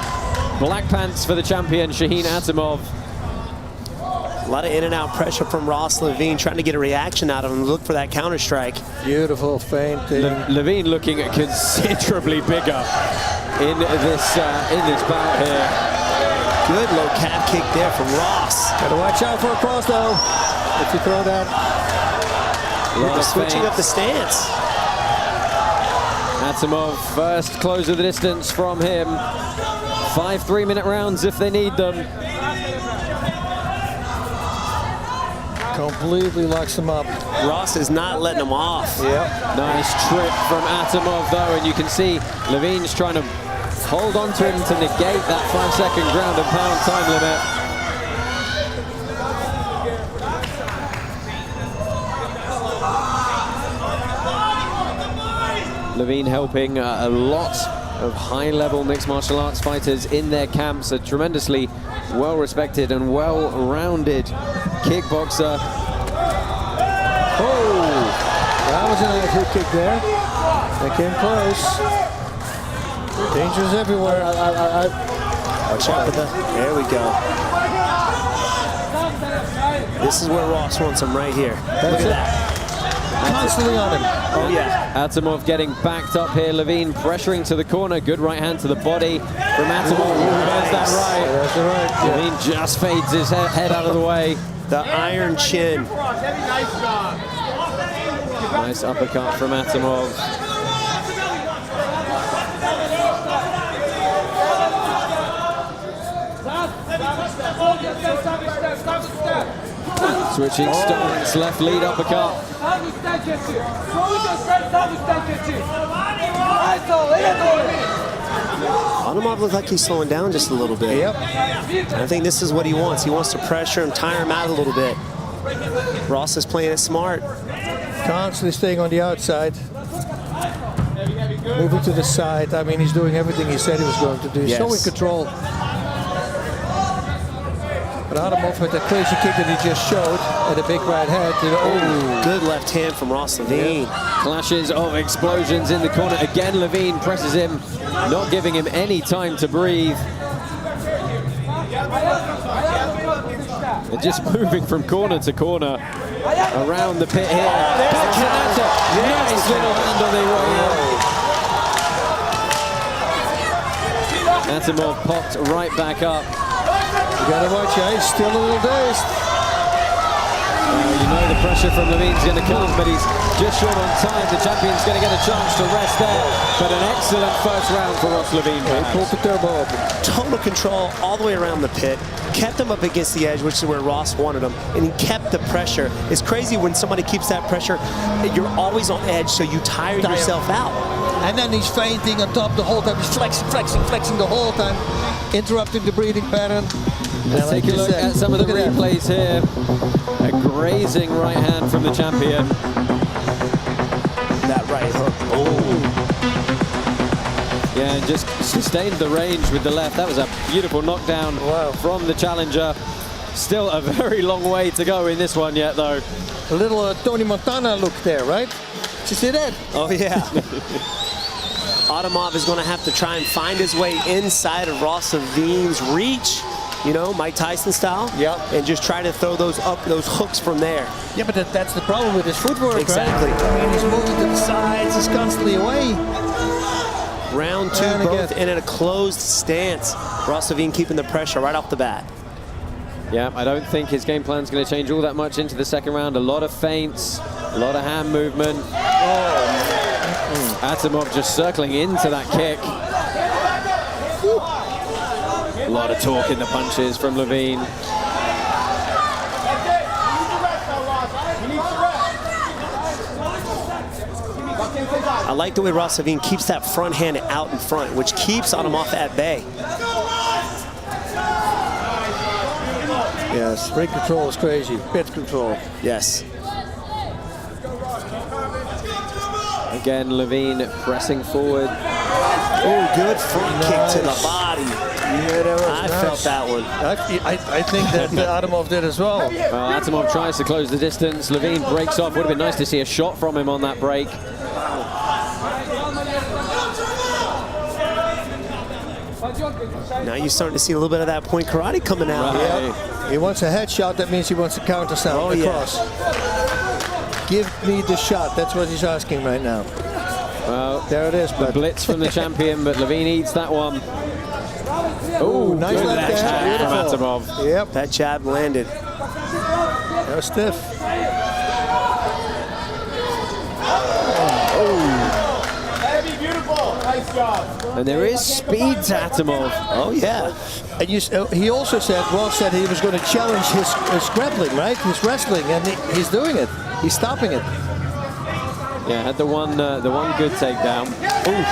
Black pants for the champion, Shaheen Atamov. A lot of in and out pressure from Ross Levine, trying to get a reaction out of him, look for that counter strike. Beautiful feinting. Levine looking considerably bigger in this bout here. Good low calf kick there from Ross. Gotta watch out for a cross though, if you throw that. Switching up the stance. Atamov first close of the distance from him. 5 3-minute rounds if they need them. Completely locks him up. Ross is not letting him off. Yep. Nice trip from Atamov though, and you can see Levine's trying to hold on to him to negate that 5-second ground and pound time limit. Levine helping a lot of high-level mixed martial arts fighters in their camps, a tremendously well-respected and well-rounded kickboxer. Oh, that was a nice hook kick there. They came close. Dangers everywhere. Watch out for that. There we go. This is where Ross wants him right here. Look at that. constantly on him. Oh, yeah. Atamov getting backed up here. Levine pressuring to the corner. Good right hand to the body from Atamov. There's that right. That's the right. Yeah. Levine just fades his head out of the way. The iron chin. Nice uppercut from Atamov. Switching stance, left lead uppercut. Atamov looks like he's slowing down just a little bit. Yep. I think this is what he wants. He wants to pressure him, tire him out a little bit. Ross is playing it smart. Constantly staying on the outside. Moving to the side. I mean, he's doing everything he said he was going to do. He's so in control. But Atamov with that crazy kick that he just showed and a big right hand. Oh, good left hand from Ross Levine. Clashes of explosions in the corner. Again, Levine presses him, not giving him any time to breathe. They're just moving from corner to corner around the pit here. Nice little hand on the way in. Atamov popped right back up. You gotta watch out, he's still a little dazed. You know the pressure from Levine's going to come, but he's just short on time. The champion's going to get a chance to rest there. But an excellent first round for Ross Levine. He pulled the turbo open. Total control all the way around the pit. Kept him up against the edge, which is where Ross wanted him. And he kept the pressure. It's crazy when somebody keeps that pressure. You're always on edge, so you tire yourself out. And then he's feinting on top the whole time. He's flexing the whole time. Interrupting the breathing pattern. Let's take a look at some of the replays here. A grazing right hand from the champion. That right hook. Oh. Yeah, and just sustained the range with the left. That was a beautiful knockdown from the challenger. Still a very long way to go in this one yet, though. A little Tony Montana look there, right? Did you see that? Oh, yeah. Atamov is going to have to try and find his way inside of Ross Levine's reach. You know, Mike Tyson style. Yep. And just try to throw those hooks from there. Yeah, but that's the problem with his footwork, exactly. Right? I mean, he's moving to the sides. He's constantly away. Round two, both in a closed stance. Ross Levine keeping the pressure right off the bat. Yeah, I don't think his game plan is going to change all that much into the second round. A lot of feints, a lot of hand movement. Atamov just circling into that kick. A lot of torque in the punches from Levine. I like the way Ross Levine keeps that front hand out in front, which keeps Atamov at bay. Yes, ring control is crazy. Pit control. Yes. Again, Levine pressing forward. Oh, good front kick to the body. Yeah, that was I felt that one. I think that Atamov did as well. Well, Atamov tries to close the distance. Levine breaks off. Would have been nice to see a shot from him on that break. Now you're starting to see a little bit of that point karate coming out. Right. Yeah. He wants a headshot. That means he wants a counter sound across. Give me the shot. That's what he's asking right now. Well, there it is. The blitz from the champion, but Levine eats that one. Oh, nice left jab from Atamov. Yep. That jab landed. That was stiff. And there is speed to Atamov. Oh, yeah. And he also said, Ross said he was going to challenge his grappling, right? His wrestling, and he's doing it. He's stopping it. Yeah, had the one good takedown. Ooh,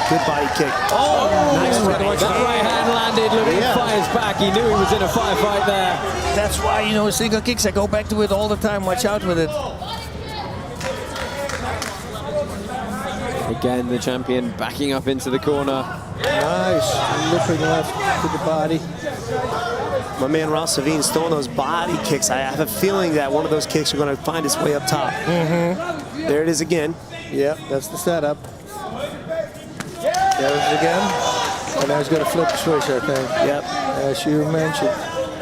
good body kick. Oh, nice that right hand landed. Levine fires back. He knew he was in a firefight there. That's why, you know, single kicks, I go back to it all the time. Watch out with it. Again, the champion backing up into the corner. Nice. Looping left to the body. My man Ross Levine's throwing those body kicks. I have a feeling that one of those kicks are going to find its way up top. There it is again. Yeah, that's the setup. There it is again. And now he's going to flip the switch, I think. Yep. As you mentioned.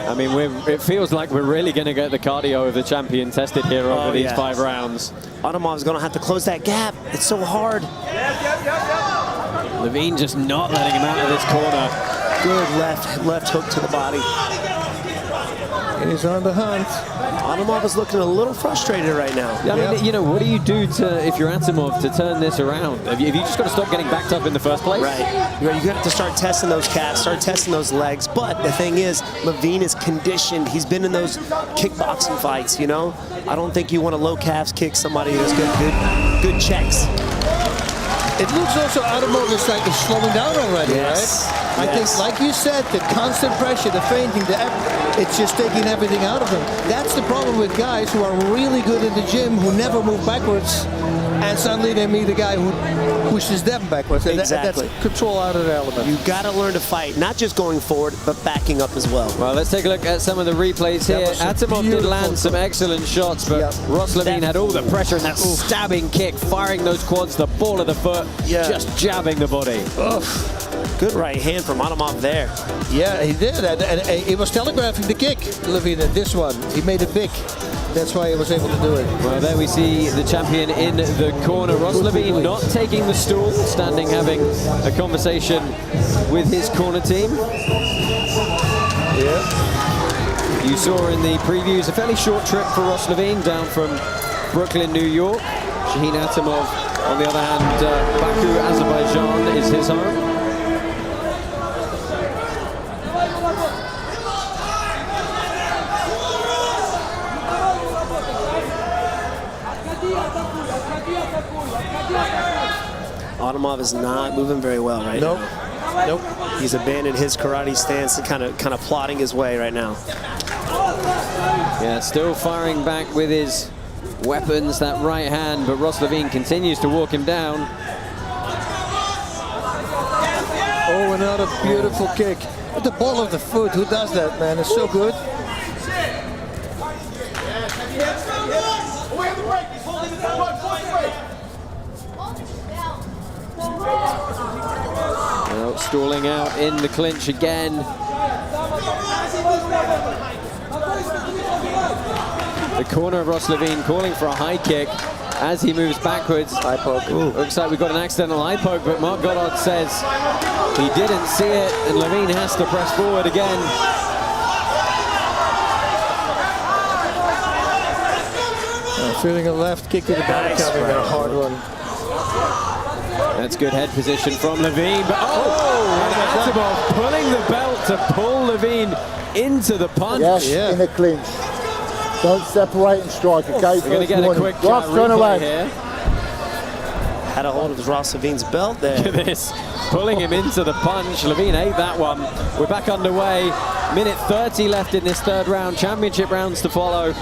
I mean, it feels like we're really going to get the cardio of the champion tested here over these 5 rounds. Atamov's going to have to close that gap. It's so hard. Levine just not letting him out of this corner. Good left hook to the body. He's on the hunt. Atamov is looking a little frustrated right now. I mean, you know, what do you do if you're Atamov to turn this around? Have you just got to stop getting backed up in the first place? Right. You have to start testing those calves, start testing those legs. But the thing is, Levine is conditioned. He's been in those kickboxing fights, you know? I don't think you want to low calves kick somebody who's got good checks. It looks also Atamov is like he's slowing down already, yes. right? I think, like you said, the constant pressure, the feinting, it's just taking everything out of him. That's the problem with guys who are really good in the gym, who never move backwards, and suddenly they meet a guy who pushes them backwards. And Exactly. That's control out of the element. You got to learn to fight, not just going forward, but backing up as well. Well, let's take a look at some of the replays here. Atamov did land some excellent shots, but Ross Levine had all the pressure in that stabbing kick, firing those quads, the ball of the foot, just jabbing the body. Good right hand from Atamov there. Yeah, he did. And he was telegraphing the kick, Levine, in this one. He made it big. That's why he was able to do it. Well, there we see the champion in the corner. Ross Levine not taking the stool, standing having a conversation with his corner team. Yeah. You saw in the previews a fairly short trip for Ross Levine down from Brooklyn, New York. Shaheen Atamov, on the other hand, Baku, Azerbaijan is his home. Atamov is not moving very well right now. Nope. He's abandoned his karate stance and kind of plodding his way right now. Yeah, still firing back with his weapons, that right hand, but Ross Levine continues to walk him down. Oh, another beautiful kick. At the ball of the foot, who does that, man? It's so good. Well, stalling out in the clinch again. The corner of Ross Levine calling for a high kick as he moves backwards. Eye poke. Looks like we've got an accidental eye poke, but Mark Goddard says he didn't see it, and Levine has to press forward again. Feeling a left kick to the body coming, a hard one. That's good head position from Levine, but and Atamov pulling the belt to pull Levine into the punch. Yes, in a clinch. Don't separate and strike, okay? We're going to get a quick turn away here. Had a hold of Ross Levine's belt there. Look at this, pulling him into the punch. Levine ate that one. We're back underway. Minute 30 left in this third round. Championship rounds to follow.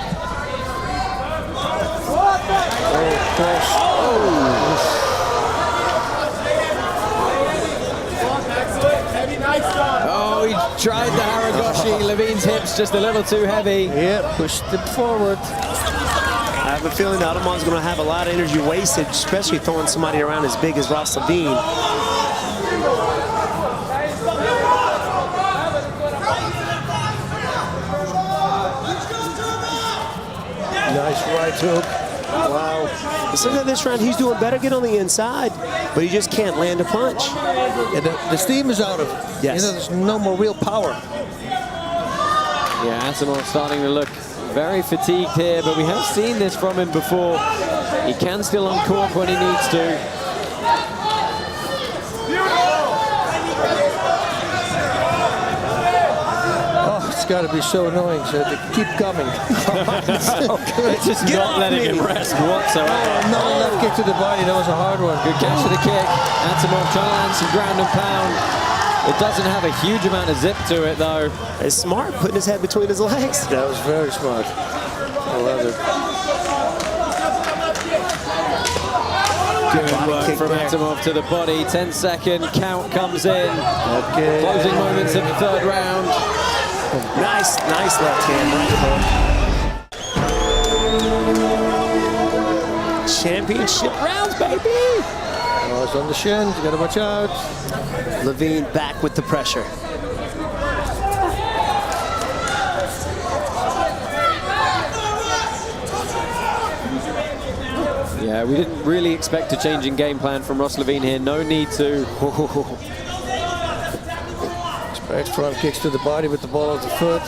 Oh, he tried the Haragoshi. Levine's hips just a little too heavy. Yeah, pushed him forward. I have a feeling that Atamov's going to have a lot of energy wasted, especially throwing somebody around as big as Ross Levine. Nice right hook. Wow. But look at this round, he's doing better, get on the inside, but he just can't land a punch. Yeah, the steam is out of it. Yes. You know, there's no more real power. Yeah, Atamov starting to look very fatigued here, but we have seen this from him before. He can still uncork when he needs to. It's got to be so annoying, so they keep coming. So good. Just not letting him rest whatsoever. Another left kick to the body. That was a hard one. Good catch to the kick. Atamov trying to land some ground and pound. It doesn't have a huge amount of zip to it, though. It's smart, putting his head between his legs. That was very smart. I love it. Good work from Atamov to the body. 10-second count comes in. Okay. Closing moments of the third round. Nice left hand, right hook. Championship rounds, baby. Oh, it's on the shin. You gotta watch out. Levine back with the pressure. Yeah, we didn't really expect a change in game plan from Ross Levine here. No need to. Expect front kicks to the body with the ball of the foot.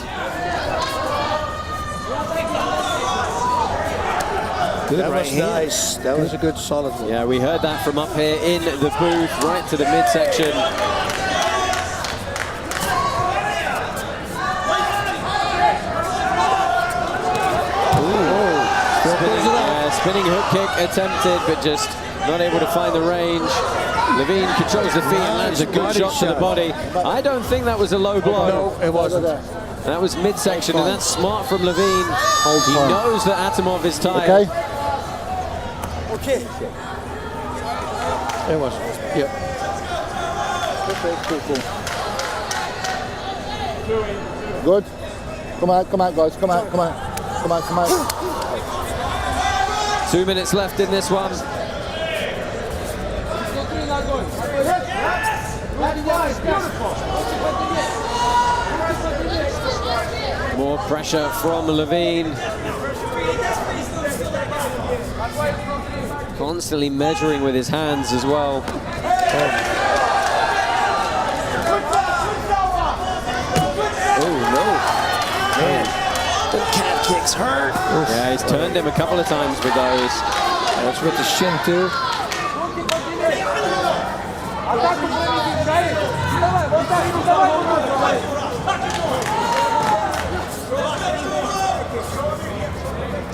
Good That right was hand. nice. That was a good solid one. Yeah, we heard that from up here in the booth, right to the midsection. Spinning hook kick attempted, but just not able to find the range. Levine controls the feet and lands a good shot to the body. I don't think that was a low blow. No, it wasn't. That was midsection, and that's smart from Levine. He knows that Atamov is tired. Okay. Okay. It wasn't. Yep. Okay, cool. Good. Come on, guys. Come on. 2 minutes left in this one. More pressure from Levine. Constantly measuring with his hands as well. Oh no. Man. The calf kicks hurt. Yeah, he's turned him a couple of times with those. That's with the shin too.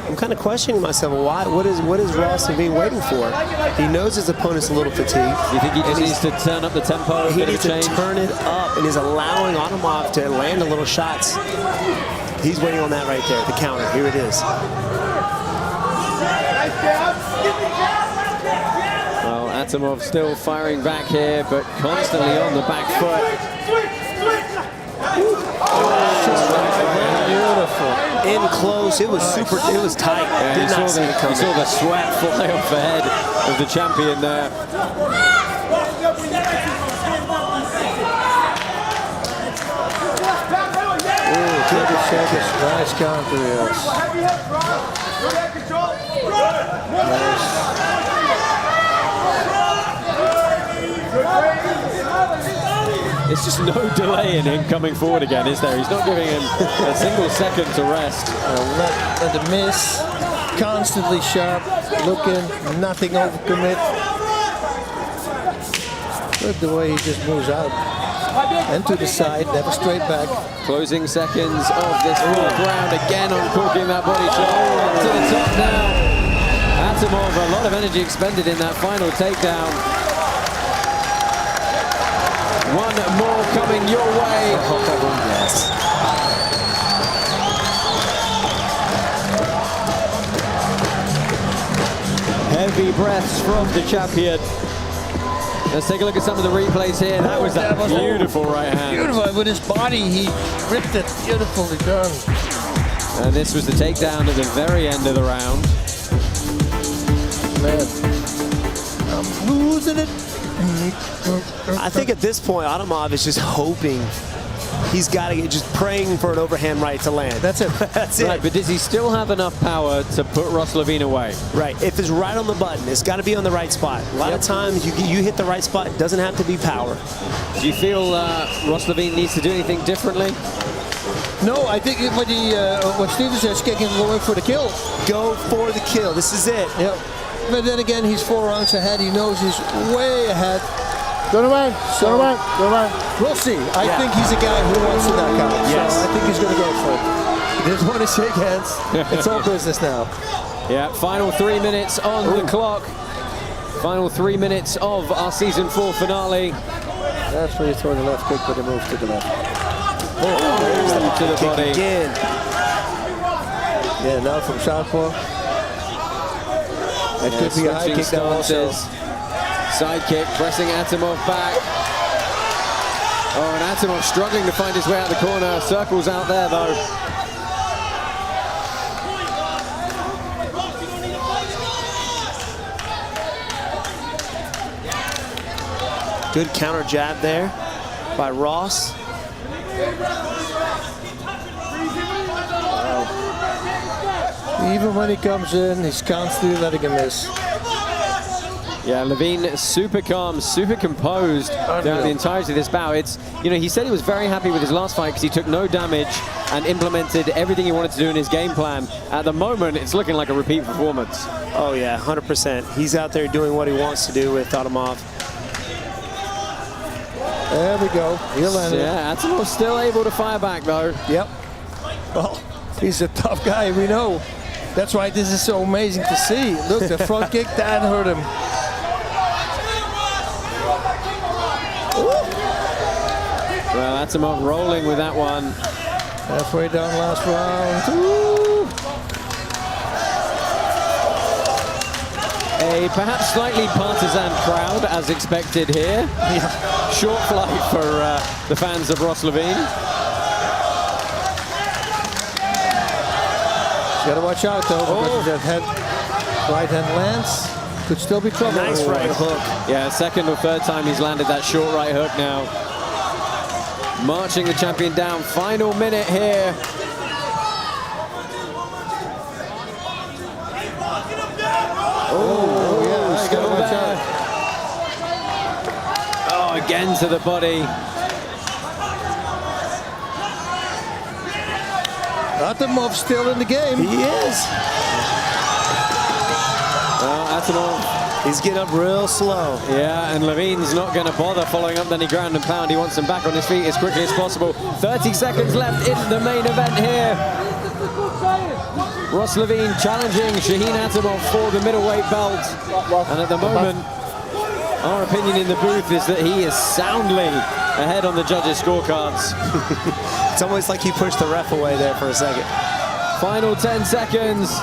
I'm kind of questioning myself. Why? What is Ross Levine waiting for? He knows his opponent's a little fatigued. You think he just needs to turn up the tempo? He needs to turn it up, and he's allowing Atamov to land a little shots. He's waiting on that right there, the counter. Here it is. Well, Atamov still firing back here, but constantly on the back foot. Beautiful. In close. It was super. It was tight. Yeah, Did not see it coming. you saw the sweat fly off the head of the champion there. Nice counter, yes. It's just no delay in him coming forward again, is there? He's not giving him a single second to rest. Let the miss. Constantly sharp, looking, nothing overcommit. Look the way he just moves out. And to the side, never straight back. Closing seconds of this fourth round, again uncorking that body shot. Up to the top now. Atamov, a lot of energy expended in that final takedown. One more coming your way. Yes. Heavy breaths from the champion. Let's take a look at some of the replays here. That was a beautiful right hand. Beautiful. With his body, he ripped it. Beautifully done. And this was the takedown at the very end of the round. Man, I'm losing it. I think at this point, Atamov is just hoping. He's got to get just praying for an overhand right to land. That's it. That's it. Right, but does he still have enough power to put Ross Levine away? Right. If it's right on the button, it's got to be on the right spot. A lot of times, you hit the right spot. It doesn't have to be power. Do you feel Ross Levine needs to do anything differently? No, I think what Steven says, kicking going for the kill. Go for the kill. This is it. Yep. But then again, he's 4 rounds ahead. He knows he's way ahead. Turn around. We'll see. I think he's a guy who wants to knock out. Yes. So I think he's going to go for it. He doesn't want to shake hands. It's all business now. Yeah, final 3 minutes on the clock. Final 3 minutes of our season 4 finale. That's where you throw the left kick, but it moves to the left. To the body. Again. Yeah, now from southpaw. That could be a high kick down also. Side kick, pressing Atamov back. Oh, and Atamov struggling to find his way out the corner. Circles out there, though. Good counter jab there by Ross. Even when he comes in, he's constantly letting him miss. Yeah, Levine super calm, super composed throughout the entirety of this bout. It's, you know, he said he was very happy with his last fight because he took no damage and implemented everything he wanted to do in his game plan. At the moment, it's looking like a repeat performance. Oh yeah, 100%. He's out there doing what he wants to do with Atamov. There we go. He landed. Yeah, Atamov's still able to fire back though. Yep. Well, he's a tough guy, we know. That's why this is so amazing to see. Look, the front kick, that hurt him. Well, Atamov rolling with that one. Halfway down last round. Ooh. A perhaps slightly partisan crowd, as expected here. Yeah. Short flight for the fans of Ross Levine. Got to watch out though, because that right hand lands. Could still be trouble. Nice right hook. Yeah, second or third time he's landed that short right hook now. Marching the champion down. Final minute here. Oh, yeah, still there. Oh, again to the body. Atamov still in the game. He is. Well, Atamov. He's getting up real slow. Yeah, and Levine's not going to bother following up any ground and pound. He wants him back on his feet as quickly as possible. 30 seconds left in the main event here. Ross Levine challenging Shaheen Atamov for the middleweight belt. And at the moment, our opinion in the booth is that he is soundly ahead on the judges' scorecards. It's almost like he pushed the ref away there for a second. Final 10 seconds.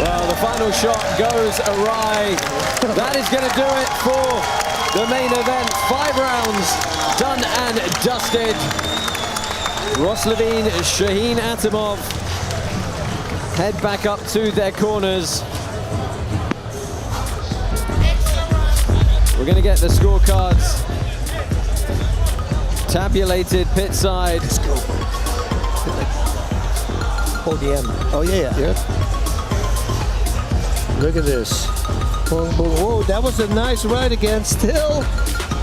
Well, the final shot goes awry. That is going to do it for the main event. 5 rounds done and dusted. Ross Levine, Shaheen Atamov head back up to their corners. We're going to get the scorecards tabulated pit side. Hold the end. Oh, yeah. Look at this. Boom, boom. Whoa, that was a nice right again. Still,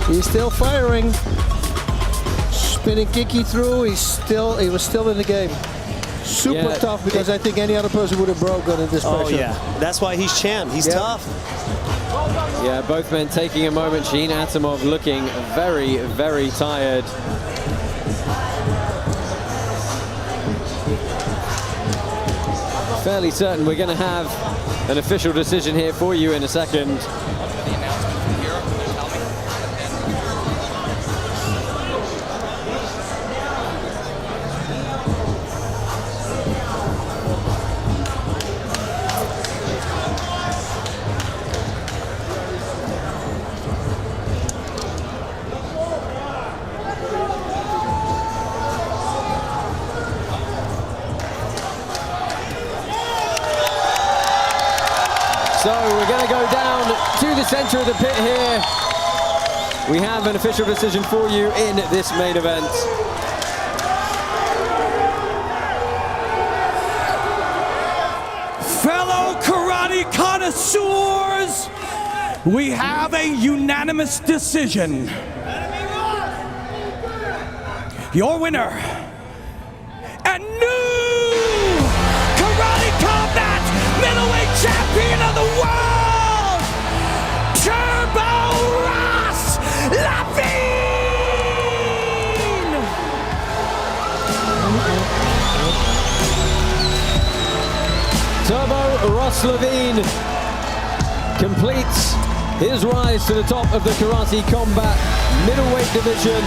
he's still firing. Spinning kicky through. He was still in the game. Super tough, because I think any other person would have broken in this pressure. Oh yeah, that's why he's champ. He's tough. Yeah, both men taking a moment. Shaheen Atamov looking very, very tired. Fairly certain we're going to have an official decision here for you in a second. So we're going to go down to the center of the pit here. We have an official decision for you in this main event. Fellow karate connoisseurs, we have a unanimous decision. Your winner and new Karate Combat middleweight champion of the world, Turbo Ross Levine! Turbo Ross Levine completes his rise to the top of the Karate Combat middleweight division.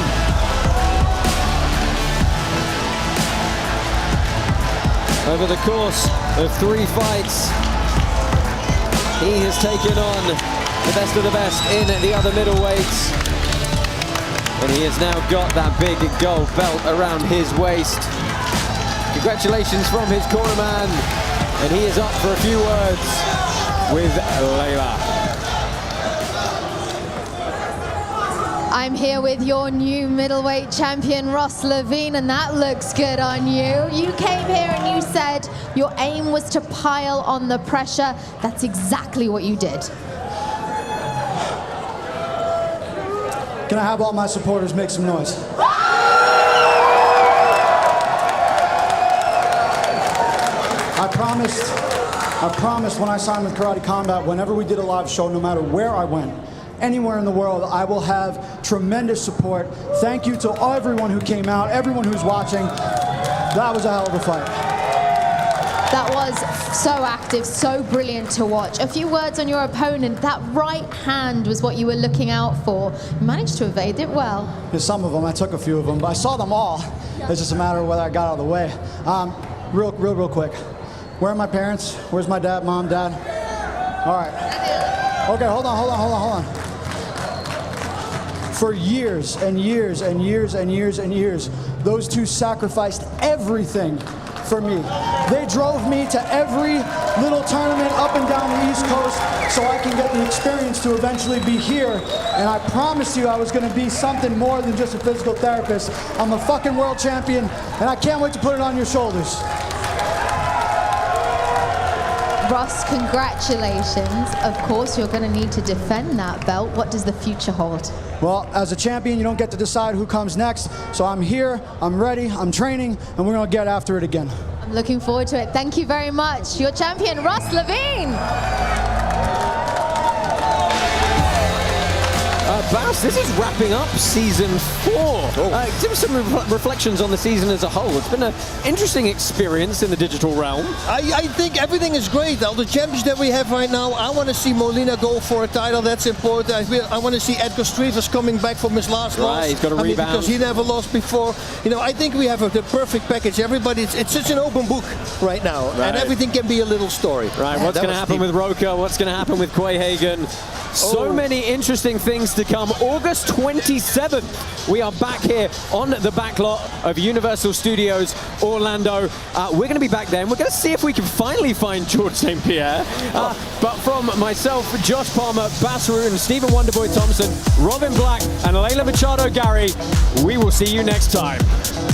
Over the course of 3 fights, he has taken on the best of the best in the other middleweights. And he has now got that big gold belt around his waist. Congratulations from his cornerman. And he is up for a few words with Layla. I'm here with your new middleweight champion, Ross Levine, and that looks good on you. You came here and you said your aim was to pile on the pressure. That's exactly what you did. Can I have all my supporters make some noise? I promised when I signed with Karate Combat, whenever we did a live show, no matter where I went, anywhere in the world, I will have tremendous support. Thank you to everyone who came out, everyone who's watching. That was a hell of a fight. That was so active, so brilliant to watch. A few words on your opponent. That right hand was what you were looking out for. You managed to evade it well. Yeah, some of them, I took a few of them, but I saw them all. It's just a matter of whether I got out of the way. Real quick. Where are my parents? Where's my dad, mom, dad? All right. Okay, hold on. For years and years and years and years and years, those two sacrificed everything for me. They drove me to every little tournament up and down the East Coast so I can get the experience to eventually be here. And I promised you I was gonna be something more than just a physical therapist. I'm a fucking world champion, and I can't wait to put it on your shoulders. Ross, congratulations. Of course, you're going to need to defend that belt. What does the future hold? Well, as a champion, you don't get to decide who comes next. So I'm here, I'm ready, I'm training, and we're going to get after it again. I'm looking forward to it. Thank you very much. Your champion, Ross Levine. Bass, this is wrapping up season 4. Give us some reflections on the season as a whole. It's been an interesting experience in the digital realm. I think everything is great. All the champions that we have right now, I want to see Molina go for a title. That's important. I want to see Edgar Strivas coming back from his last loss. He's got a rebound. Because he never lost before. You know, I think we have the perfect package. Everybody, it's such an open book right now. Right. And everything can be a little story. Right, what's going to happen with Roca? What's going to happen with Quay Hagan? So many interesting things to come. August 27th, we are back here on the back lot of Universal Studios Orlando. We're going to be back then. We're going to see if we can finally find George St. Pierre. But from myself, Josh Palmer, Bass Rutten, Stephen Wonderboy Thompson, Robin Black, and Layla Machado Gary, we will see you next time.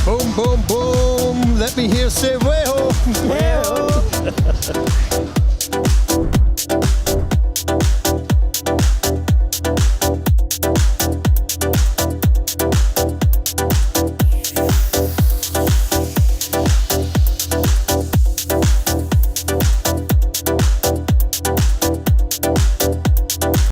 Boom, boom, boom. Let me hear say, way-ho. Way-ho.